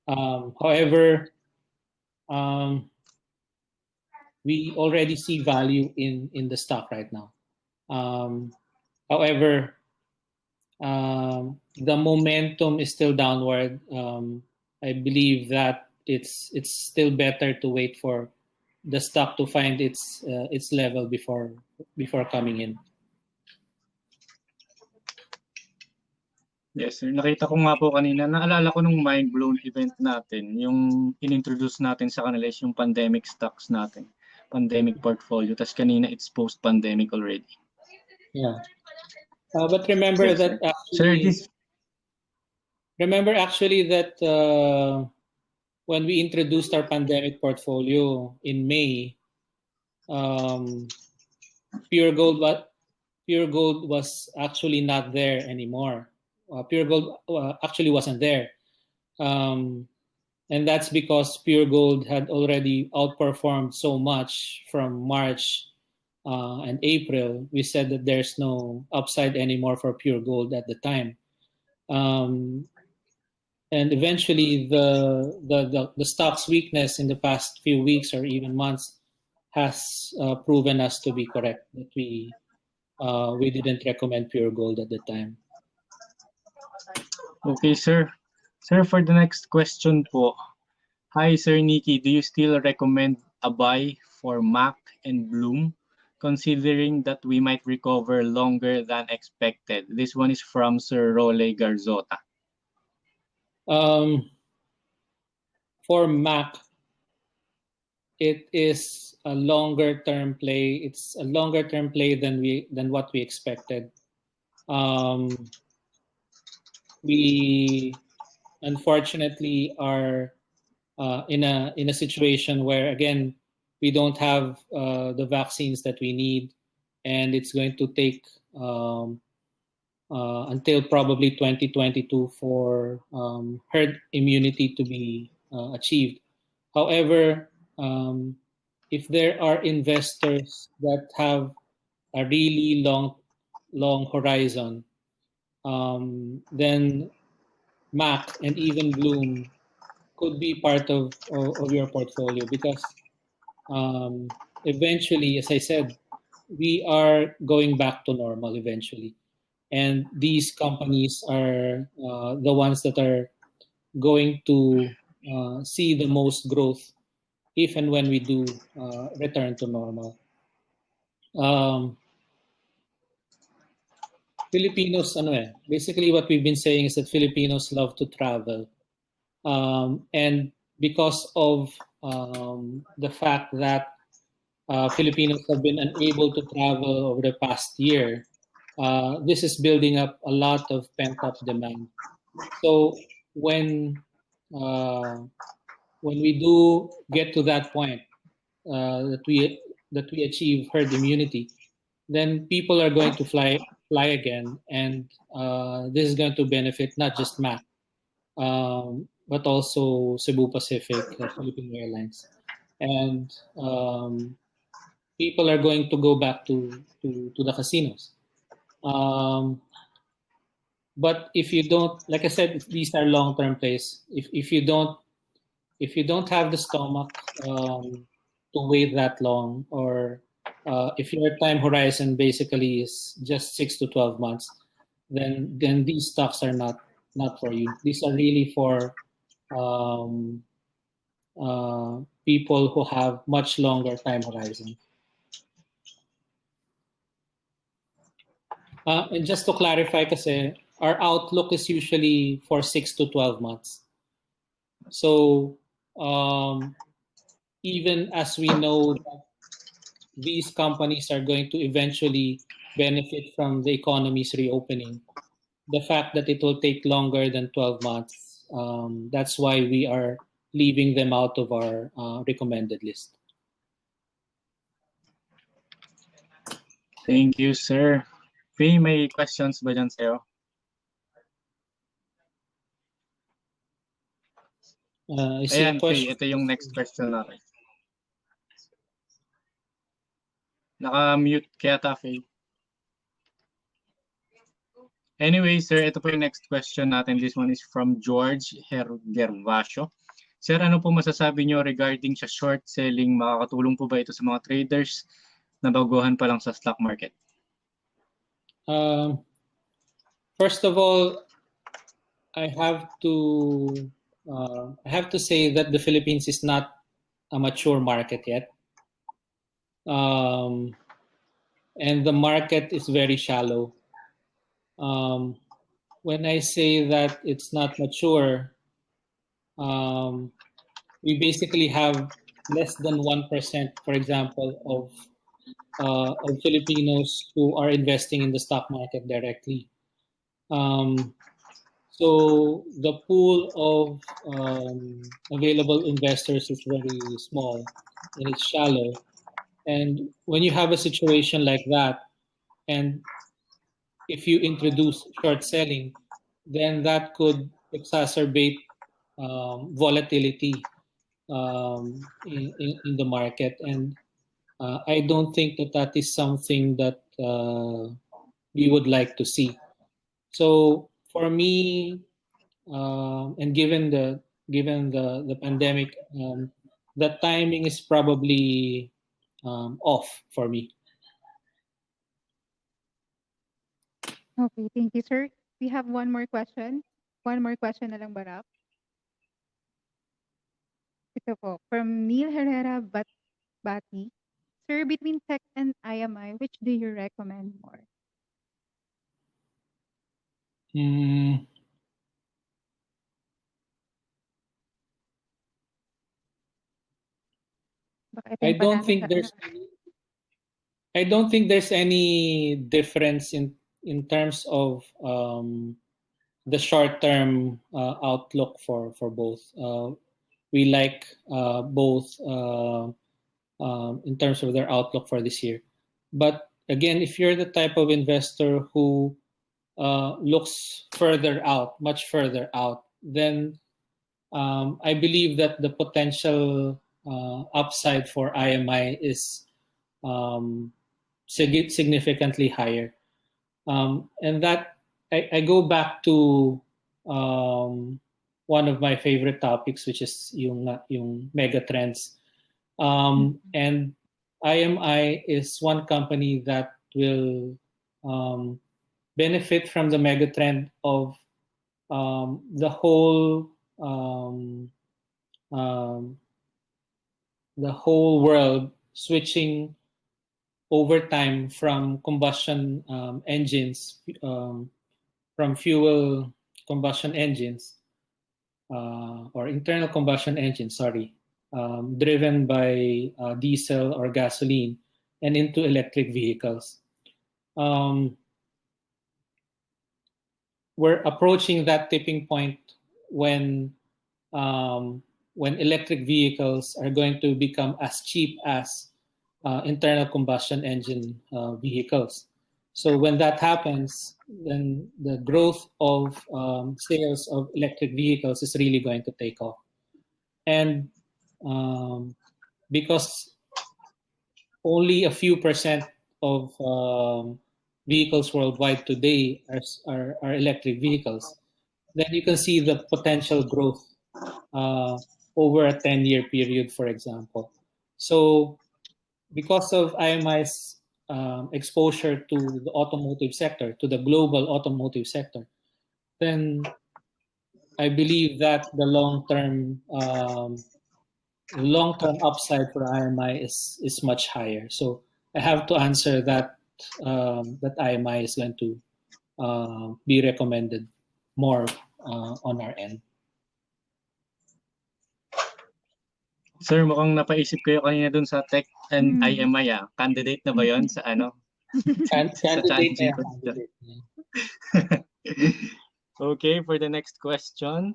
However, we already see value in the stock right now. However, the momentum is still downward. I believe that it's still better to wait for the stock to find its level before coming in. Yes, sir. Nakita ko nga po kanina, naalala ko nung mind-blown event natin, yung inintroduce natin sa kanila is yung pandemic stocks natin, pandemic portfolio. Tas kanina, it's post-pandemic already. Yeah. But remember Yes, that sir. actually, that when we introduced our pandemic portfolio in May, pure gold was actually not there anymore. Pure gold actually wasn't there. And that's because pure gold had already outperformed so much from March and April. We said that there's no upside anymore for pure gold at the time. And eventually the stock's weakness in the past few weeks or even months has proven us to be correct, that we didn't recommend pure gold at the time. Okay, sir. Sir, for the next question po. Hi, Sir Nicky. Do you still recommend a buy for MAC and Bloom, considering that we might recover longer than expected? This one is from Sir Role Garzota. For MAC, it is a longer term play. It's a longer term play than what we expected. We unfortunately are in a situation where, again, we don't have the vaccines that we need, and it's going to take until probably 2022 for herd immunity to be achieved. However, if there are investors that have a really long horizon, then Mac and even Bloom could be part of your portfolio because eventually, as I said, we are going back to normal eventually. And these companies are the ones that are going to see the most growth if and when we do return to normal. Um, Filipinos, basically what we've been saying is that Filipinos love to travel. And because of the fact that Filipinos have been unable to travel over the past year, this is building up a lot of pent-up demand. So when uh, when we do get to that point that we achieve herd immunity, then people are going to fly again, and this is going to benefit not just MAC, but also Cebu Pacific, Philippine Airlines, and people are going to go back to the casinos. But if you don't, like I said, these are long-term plays. If you don't have the stomach to wait that long, or if your time horizon basically is just 6 to 12 months, then these stocks are not for you. These are really for um, people who have much longer time horizon. And just to clarify, kasi our outlook is usually for 6 to 12 months. So even as we know that these companies are going to eventually benefit from the economy's reopening, the fact that it will take longer than 12 months, that's why we are leaving them out of our recommended list. Thank you, sir. Faye, may questions ba dyan sa'yo? Is there Ayan, a question? Faye, ito yung next question natin. Naka-mute kaya ta, Faye. Anyway, sir, ito po yung next question natin. This one is from George Gervasio. Sir, ano po masasabi nyo regarding sa short selling? Makakatulong po ba ito sa mga traders na baguhan pa lang sa stock market? First of all, I have to say that the Philippines is not a mature market yet, and the market is very shallow. When I say that it's not mature, we basically have less than 1%, for example, of Filipinos who are investing in the stock market directly. So the pool of available investors is very small and it's shallow. And when you have a situation like that, and if you introduce short selling, then that could exacerbate volatility in the market. And I don't think that is something that we would like to see. So for me, and given the pandemic, the timing is probably off for me. Okay, thank you, sir. We have one more question. One more question na lang, Barap. Ito po, from Neil Herrera Bati. Sir, between tech and IMI, which do you recommend more? Baka ito I yung don't banana think sa there's any difference in terms of the short-term outlook for both. We like both in terms of their outlook for this year. But again, if you're the type of investor who looks further out, much further out, then I believe that the potential upside for IMI is significantly higher. And that I go back to one of my favorite topics, which is yung mega trends. And IMI is one company that will benefit from the mega trend of the whole um, um, the whole world switching over time from combustion engines, from fuel combustion engines or internal combustion engines, sorry, driven by diesel or gasoline, and into electric vehicles. We're approaching that tipping point when electric vehicles are going to become as cheap as internal combustion engine vehicles. So when that happens, then the growth of sales of electric vehicles is really going to take off. And because only a few percent of vehicles worldwide today are electric vehicles, then you can see the potential growth over a 10-year period, for example. So because of IMI's exposure to the automotive sector, to the global automotive sector, then I believe that the long-term upside for IMI is much higher. So I have to answer that that IMI is going to be recommended more on our end. Sir, mukhang napaisip kayo kanina dun sa tech and IMI ah. Candidate na ba yon sa ano? Sa Candidate candidate. candidate. Okay, for the next question.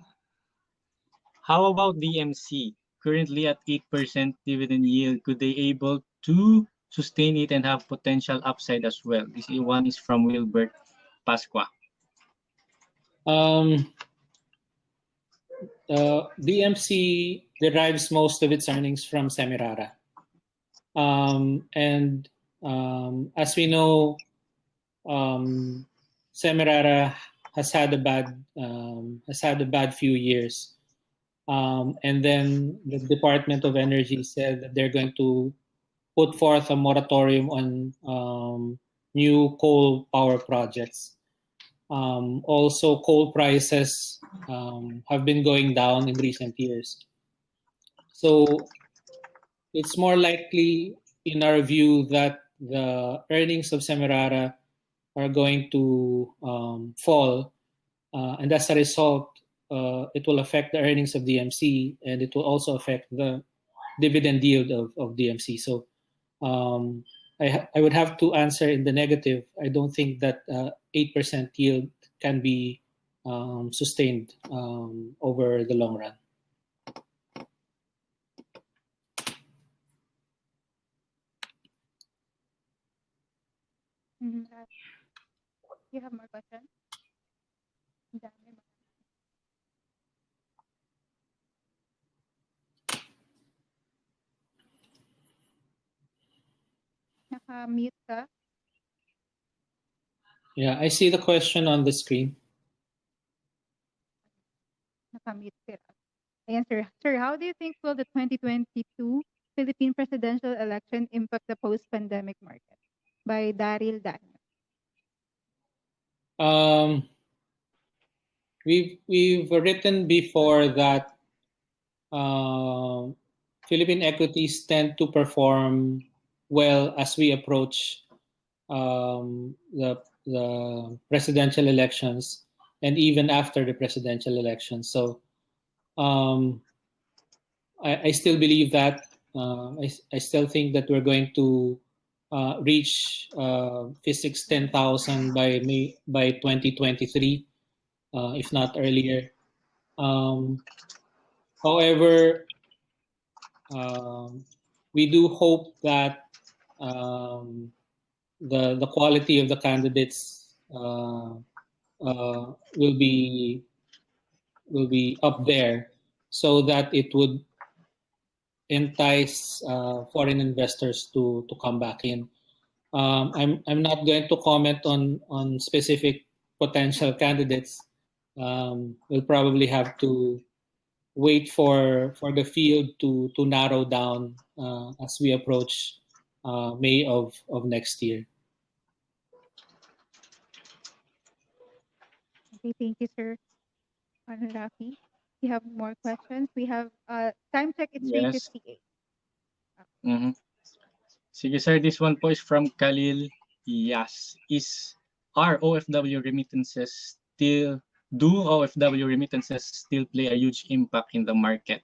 How about DMC? Currently at 8% dividend yield, could they able to sustain it and have potential upside as well? This one is from Wilbert Pasqua. DMC derives most of its earnings from Semirara. And as we know, Semirara has had a bad few years. And then the Department of Energy said that they're going to put forth a moratorium on new coal power projects. Also, coal prices have been going down in recent years. So it's more likely, in our view, that the earnings of Semirara are going to fall. And as a result, it will affect the earnings of DMC, and it will also affect the dividend yield of DMC. So I would have to answer in the negative. I don't think that 8% yield can be sustained over the long run. You have more questions? Naka-mute ka? Yeah, I see the question on the screen. Naka-mute ka. Ayan, sir. Sir, how do you think will the 2022 Philippine presidential election impact the post-pandemic market? By Daryl Dan. We've written before that Philippine equities tend to perform well as we approach the presidential elections and even after the presidential elections. So I still believe that. I still think that we're going to reach physics 10,000 by 2023, if not earlier. However, we do hope that the quality of the candidates will be up there, so that it would entice foreign investors to come back in. I'm not going to comment on specific potential candidates. We'll probably have to wait for the field to narrow down as we approach May of next year. Okay, thank you, sir. Rafi, you have more questions? We have time check. It's Yes. 3:58. Mhm. Sige sir, this one po is from Khalil. Yes. Are OFW remittances still do OFW remittances still play a huge impact in the market?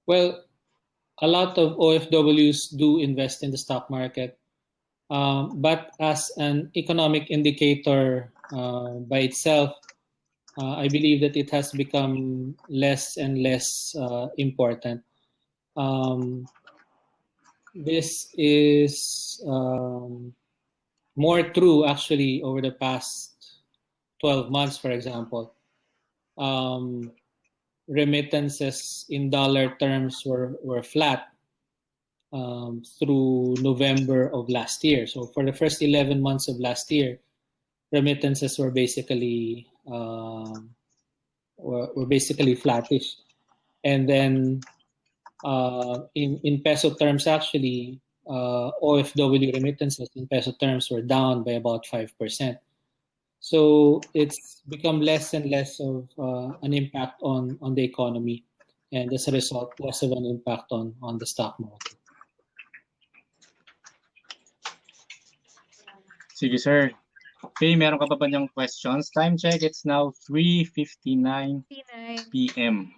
Well, a lot of OFWs do invest in the stock market, but as an economic indicator by itself, I believe that it has become less and less important. This is more true actually over the past 12 months, for example. Remittances in dollar terms were flat through November of last year. So for the first 11 months of last year, remittances were basically flattish. And then in peso terms, actually, OFW remittances in peso terms were down by about 5%. So it's become less and less of an impact on the economy, and as a result, less of an impact on the stock market. Sige sir. Okay, meron ka pa ba niyang questions? Time check, it's now 3:59 p.m.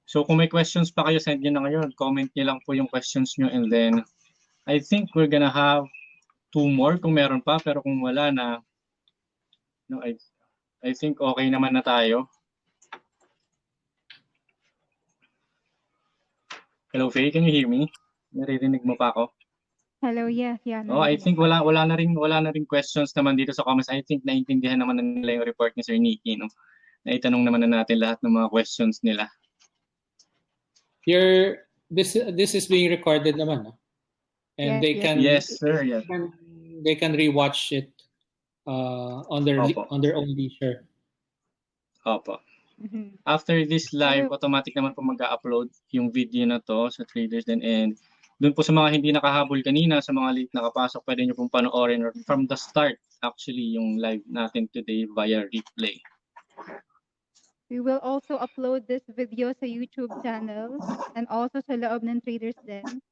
So kung may questions pa kayo, send nyo na ngayon. Comment nyo lang po yung questions nyo, and then I think we're gonna have 2 more kung meron pa, pero kung wala na, no, I think okay naman na tayo. Hello Faye, can you hear me? Naririnig mo pa ako? Hello, yeah. Oh, I think wala na ring questions naman dito sa comments. I think naintindihan naman nila yung report ni Sir Nicky, no. Naitanong naman na natin lahat ng mga questions nila. This is being recorded naman, no? And Yes, they yes. can Yes, sir. Yes. They can rewatch it on their own leisure. Opo. Mhm. After this live, Hello. automatic naman po mag-upload yung video na to sa Traders Den, and doon po sa mga hindi nakahabol kanina, sa mga late nakapasok, pwede nyo pong panoorin from the start actually yung live natin today via replay. We will also upload this video sa YouTube channel and also sa loob ng Traders Den.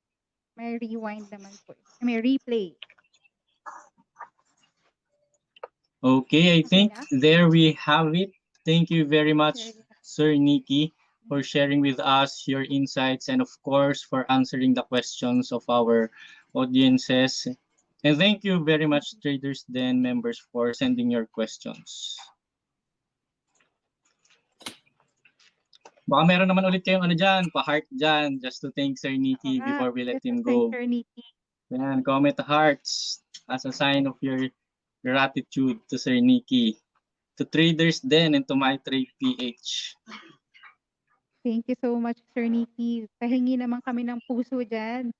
May rewind naman po. May replay. Okay, I think na? there we have it. Thank you very much, There you have Sir Nicky, for sharing with us your insights, and of course for answering the questions of our audiences. And thank you very much, Traders Den members, for sending your questions. Baka meron naman ulit kayong dyan, pa-heart dyan, just to thank Sir Nicky before we let him go. Sir Nicky. Yan, comment hearts as a sign of your gratitude to Sir Nicky, to Traders Den, and to My Trade PH. Thank you so much, Sir Nicky. Pahingi naman kami ng puso dyan.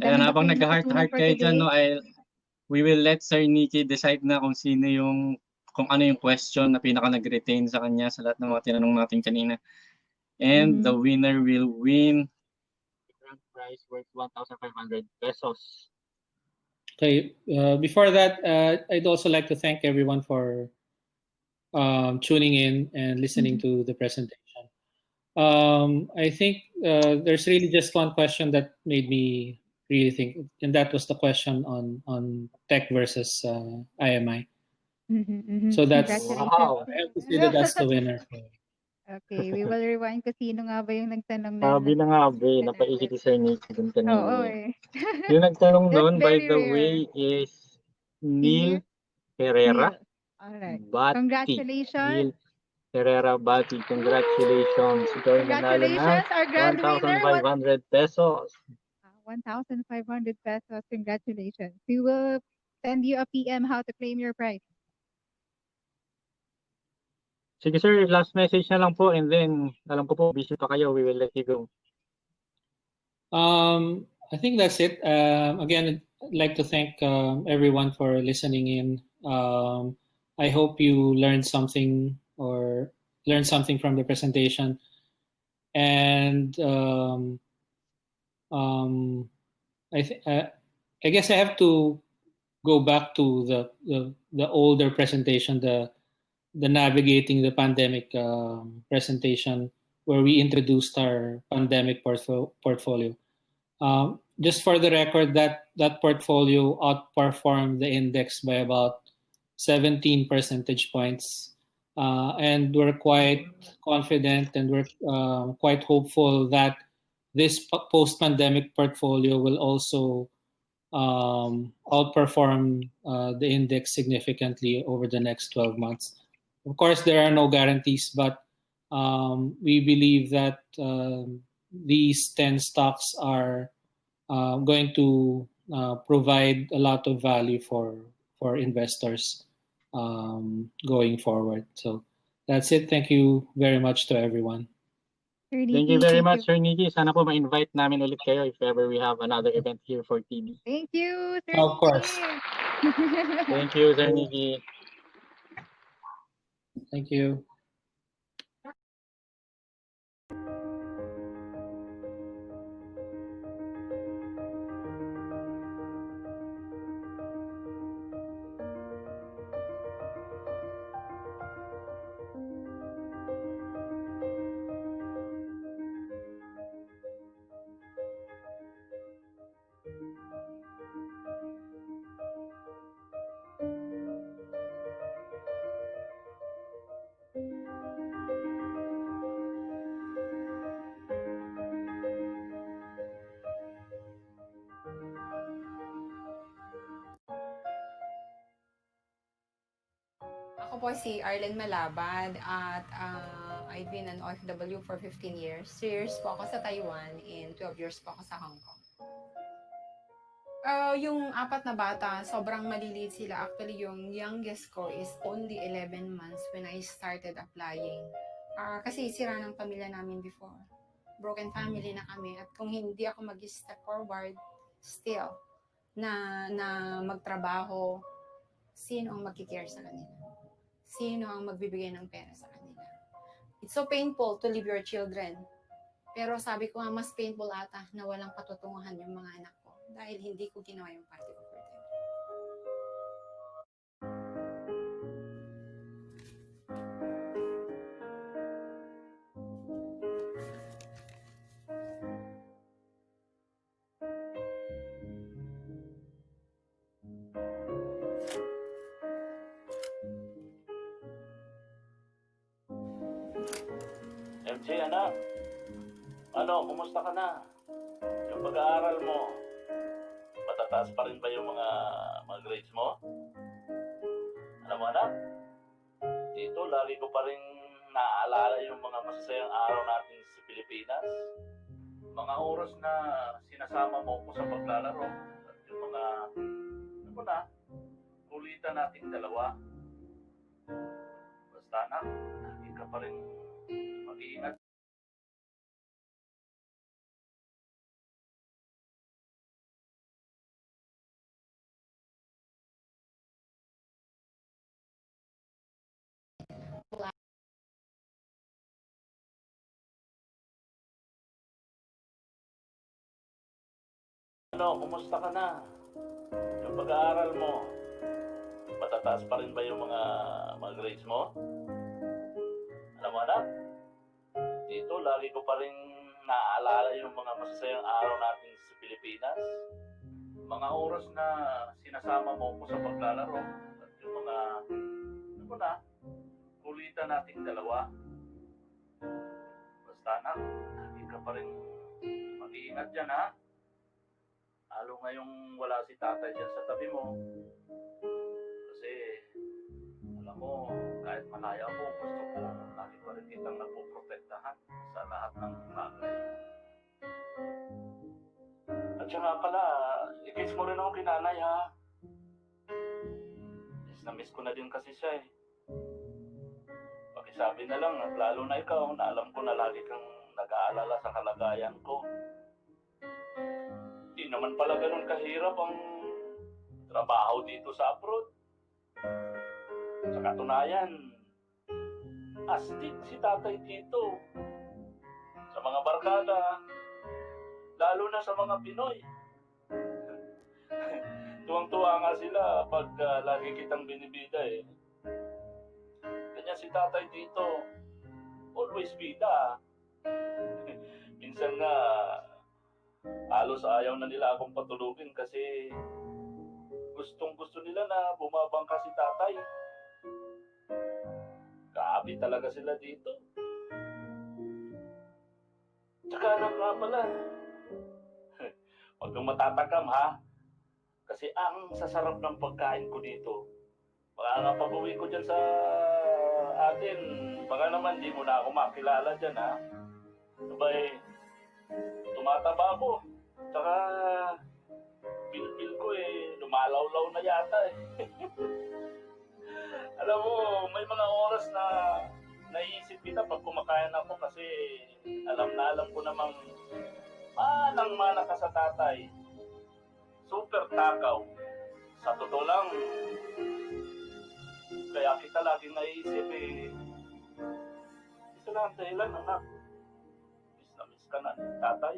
Ayan, Dami habang na kayong nag-heart-heart natutunan for kayo dyan, today. no, we will let Sir Nicky decide na kung ano yung question na pinaka nag-retain sa kanya sa lahat ng mga tinanong natin kanina. And the winner will win the grand prize worth 1,500 pesos. Okay, before that, I'd also like to thank everyone for tuning in and listening to the presentation. I think there's really just one question that made me really think, and that was the question on tech versus IMI. So that's, Congratulations. I have to say that's the winner. Okay, we will rewind kung sino nga ba yung nagtanong na. Sabi na nga, napaisip si Sir Nicky dun kanina. Oo eh. Yung nagtanong That's nun, by very the rare. way, is Neil Herrera. Alright. Bati. Congratulations. Neil Herrera Bati, congratulations. Ikaw yung nanalo ng Congratulations, our grand winner. 1,500 pesos. 1,500 pesos. Congratulations. We will send you a PM how to claim your prize. Sige sir, last message na lang po and then alam ko po busy pa kayo, we will let you go. I think that's it. Again, I'd like to thank everyone for listening in. I hope you learned something from the presentation. And I guess I have to go back to the older presentation, the navigating the pandemic presentation, where we introduced our pandemic portfolio. Just for the record, that portfolio outperformed the index by about 17 percentage points. And we're quite confident and we're quite hopeful that this post-pandemic portfolio will also outperform the index significantly over the next 12 months. Of course, there are no guarantees, but we believe that these 10 stocks are going to provide a lot of value for investors going forward. So that's it. Thank you very much to everyone. Sir Thank you Nikki, very much, Sir Nikki. Sana po ma-invite namin ulit kayo if ever we have another event here for TD. Thank you, Sir Of course. Nikki. Thank you, Sir Nikki. Thank you. Ako po si Arlen Malabad at I've been an OFW for 15 years. 3 years po ako sa Taiwan and 12 years po ako sa Hong Kong. Yung apat na bata, sobrang maliliit sila. Actually, yung youngest ko is only 11 months when I started applying. Kasi sira ng pamilya namin before. Broken family na kami. At kung hindi ako mag-step forward, still, na magtrabaho, sino ang magkikare sa kanila? Sino ang magbibigay ng pera sa kanila? It's so painful to leave your children. Pero sabi ko nga, mas painful ata na walang patutunguhan yung mga anak ko dahil hindi ko ginawa yung party ko for them. MJ, anak. Ano, kumusta ka na? Yung pag-aaral mo, matataas pa rin ba yung mga grades mo? Alam mo, anak, dito lagi ko pa rin naaalala yung mga masasayang araw natin sa Pilipinas. Mga oras na sinasama mo ko sa paglalaro at yung mga, ano na, kulitan nating dalawa. Basta anak, lagi ka pa rin mag-iingat. Ano, kumusta ka na? Yung pag-aaral mo, matataas pa rin ba yung mga grades mo? Alam mo, anak, dito lagi ko pa rin naaalala yung mga masasayang araw natin sa Pilipinas. Mga oras na sinasama mo ko sa paglalaro at yung mga, ano na, kulitan nating dalawa. Basta anak, lagi ka pa rin mag-iingat dyan, ha? Lalo ngayong wala si tatay dyan sa tabi mo. Kasi, alam mo, kahit malaya ko, gusto ko lagi pa rin kitang napoprotektahan sa lahat ng bagay. At Tsaka pala, i-kiss mo rin ako kay nanay, ha? Miss na miss ko na din kasi siya, eh. Pakisabi na lang, at lalo na ikaw, na alam ko na lagi kang nag-aalala sa kalagayan ko. Di naman pala ganun kahirap ang trabaho dito sa abroad. Sa katunayan, astig si tatay dito. Sa mga barkada, lalo na sa mga Pinoy. Tuwang-tuwa nga sila pag lagi kitang binibida, eh. Ganyan si tatay dito. Always bida. Minsan nga, halos ayaw na nila akong patulugin kasi gustong-gusto nila na bumabangka si tatay. Kaabi talaga sila dito. Tsaka anak nga pala. Huwag kang matatakam, ha? Kasi ang sasarap ng pagkain ko dito. Baka nga pag-uwi ko dyan sa atin, baka naman di mo na ako makilala dyan, ha? Sabay, tumataba ako. Tsaka, pil-pil ko eh, lumalawlaw na yata eh. Alam mo, may mga oras na naiisip kita pag kumakain ako kasi alam ko namang manang-mana ka sa tatay. Super takaw. Sa totoo lang, kaya kita laging naiisip eh. Isa lang ang dahilan, anak. Miss na miss ka na, tatay.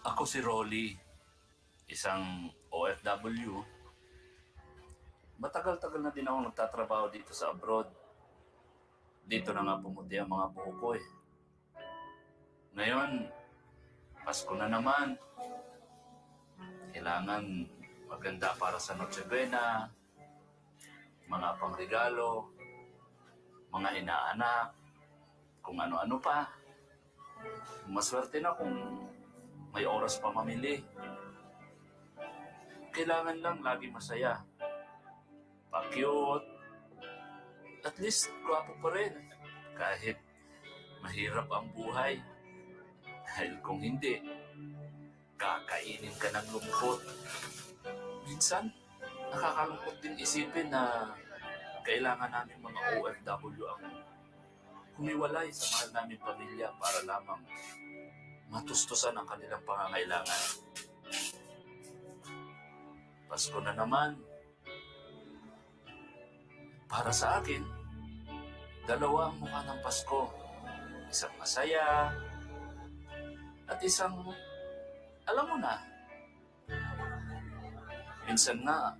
Ako si Rolly, isang OFW. Matagal-tagal na din ako nagtatrabaho dito sa abroad. Dito na nga pumuti ang mga buhok ko eh. Ngayon, Pasko na naman. Kailangan maganda para sa Noche Buena, mga pangregalo, mga inaanak, kung ano-ano pa. Maswerte na kung may oras pa mamili. Kailangan lang lagi masaya. Pa-cute. At least, gwapo pa rin. Kahit mahirap ang buhay. Dahil kung hindi, kakainin ka ng lungkot. Minsan, nakakalungkot din isipin na kailangan namin mga OFW ang humiwalay sa mahal namin pamilya para lamang matustusan ang kanilang pangangailangan. Pasko na naman. Para sa akin, dalawa ang mukha ng Pasko. Isang masaya, at isang, alam mo na, minsan nga,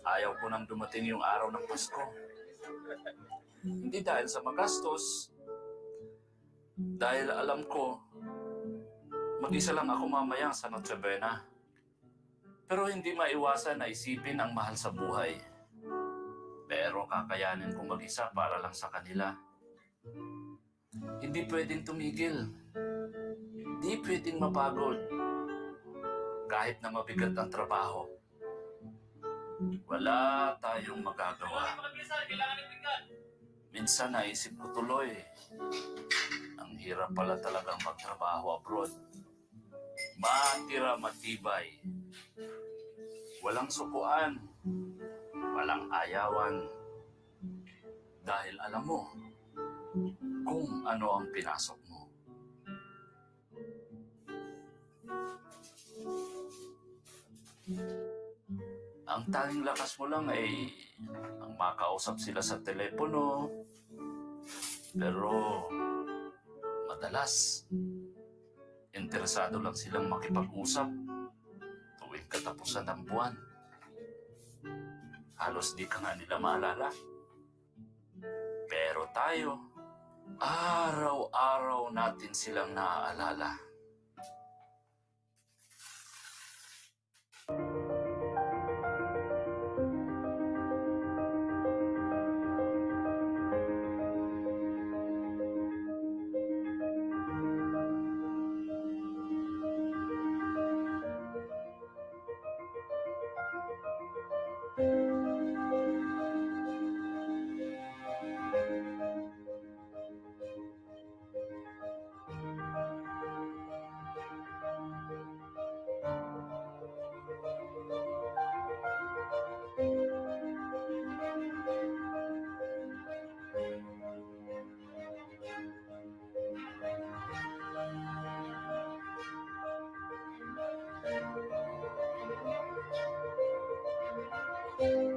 ayaw ko nang dumating yung araw ng Pasko. Hindi dahil sa magastos, dahil alam ko, mag-isa lang ako mamaya sa Noche Buena. Pero hindi maiwasan na isipin ang mahal sa buhay. Pero kakayanin kong mag-isa para lang sa kanila. Hindi pwedeng tumigil. Hindi pwedeng mapagod. Kahit na mabigat ang trabaho. Wala tayong magagawa. Minsan naisip ko tuloy, ang hirap pala talagang magtrabaho abroad. Matira matibay. Walang sukuan. Walang ayawan. Dahil alam mo kung ano ang pinasok mo. Ang tanging lakas mo lang ay ang makausap sila sa telepono. Pero madalas, interesado lang silang makipag-usap tuwing katapusan ng buwan. Halos di ka nga nila maalala. Pero tayo, araw-araw natin silang naaalala. mo.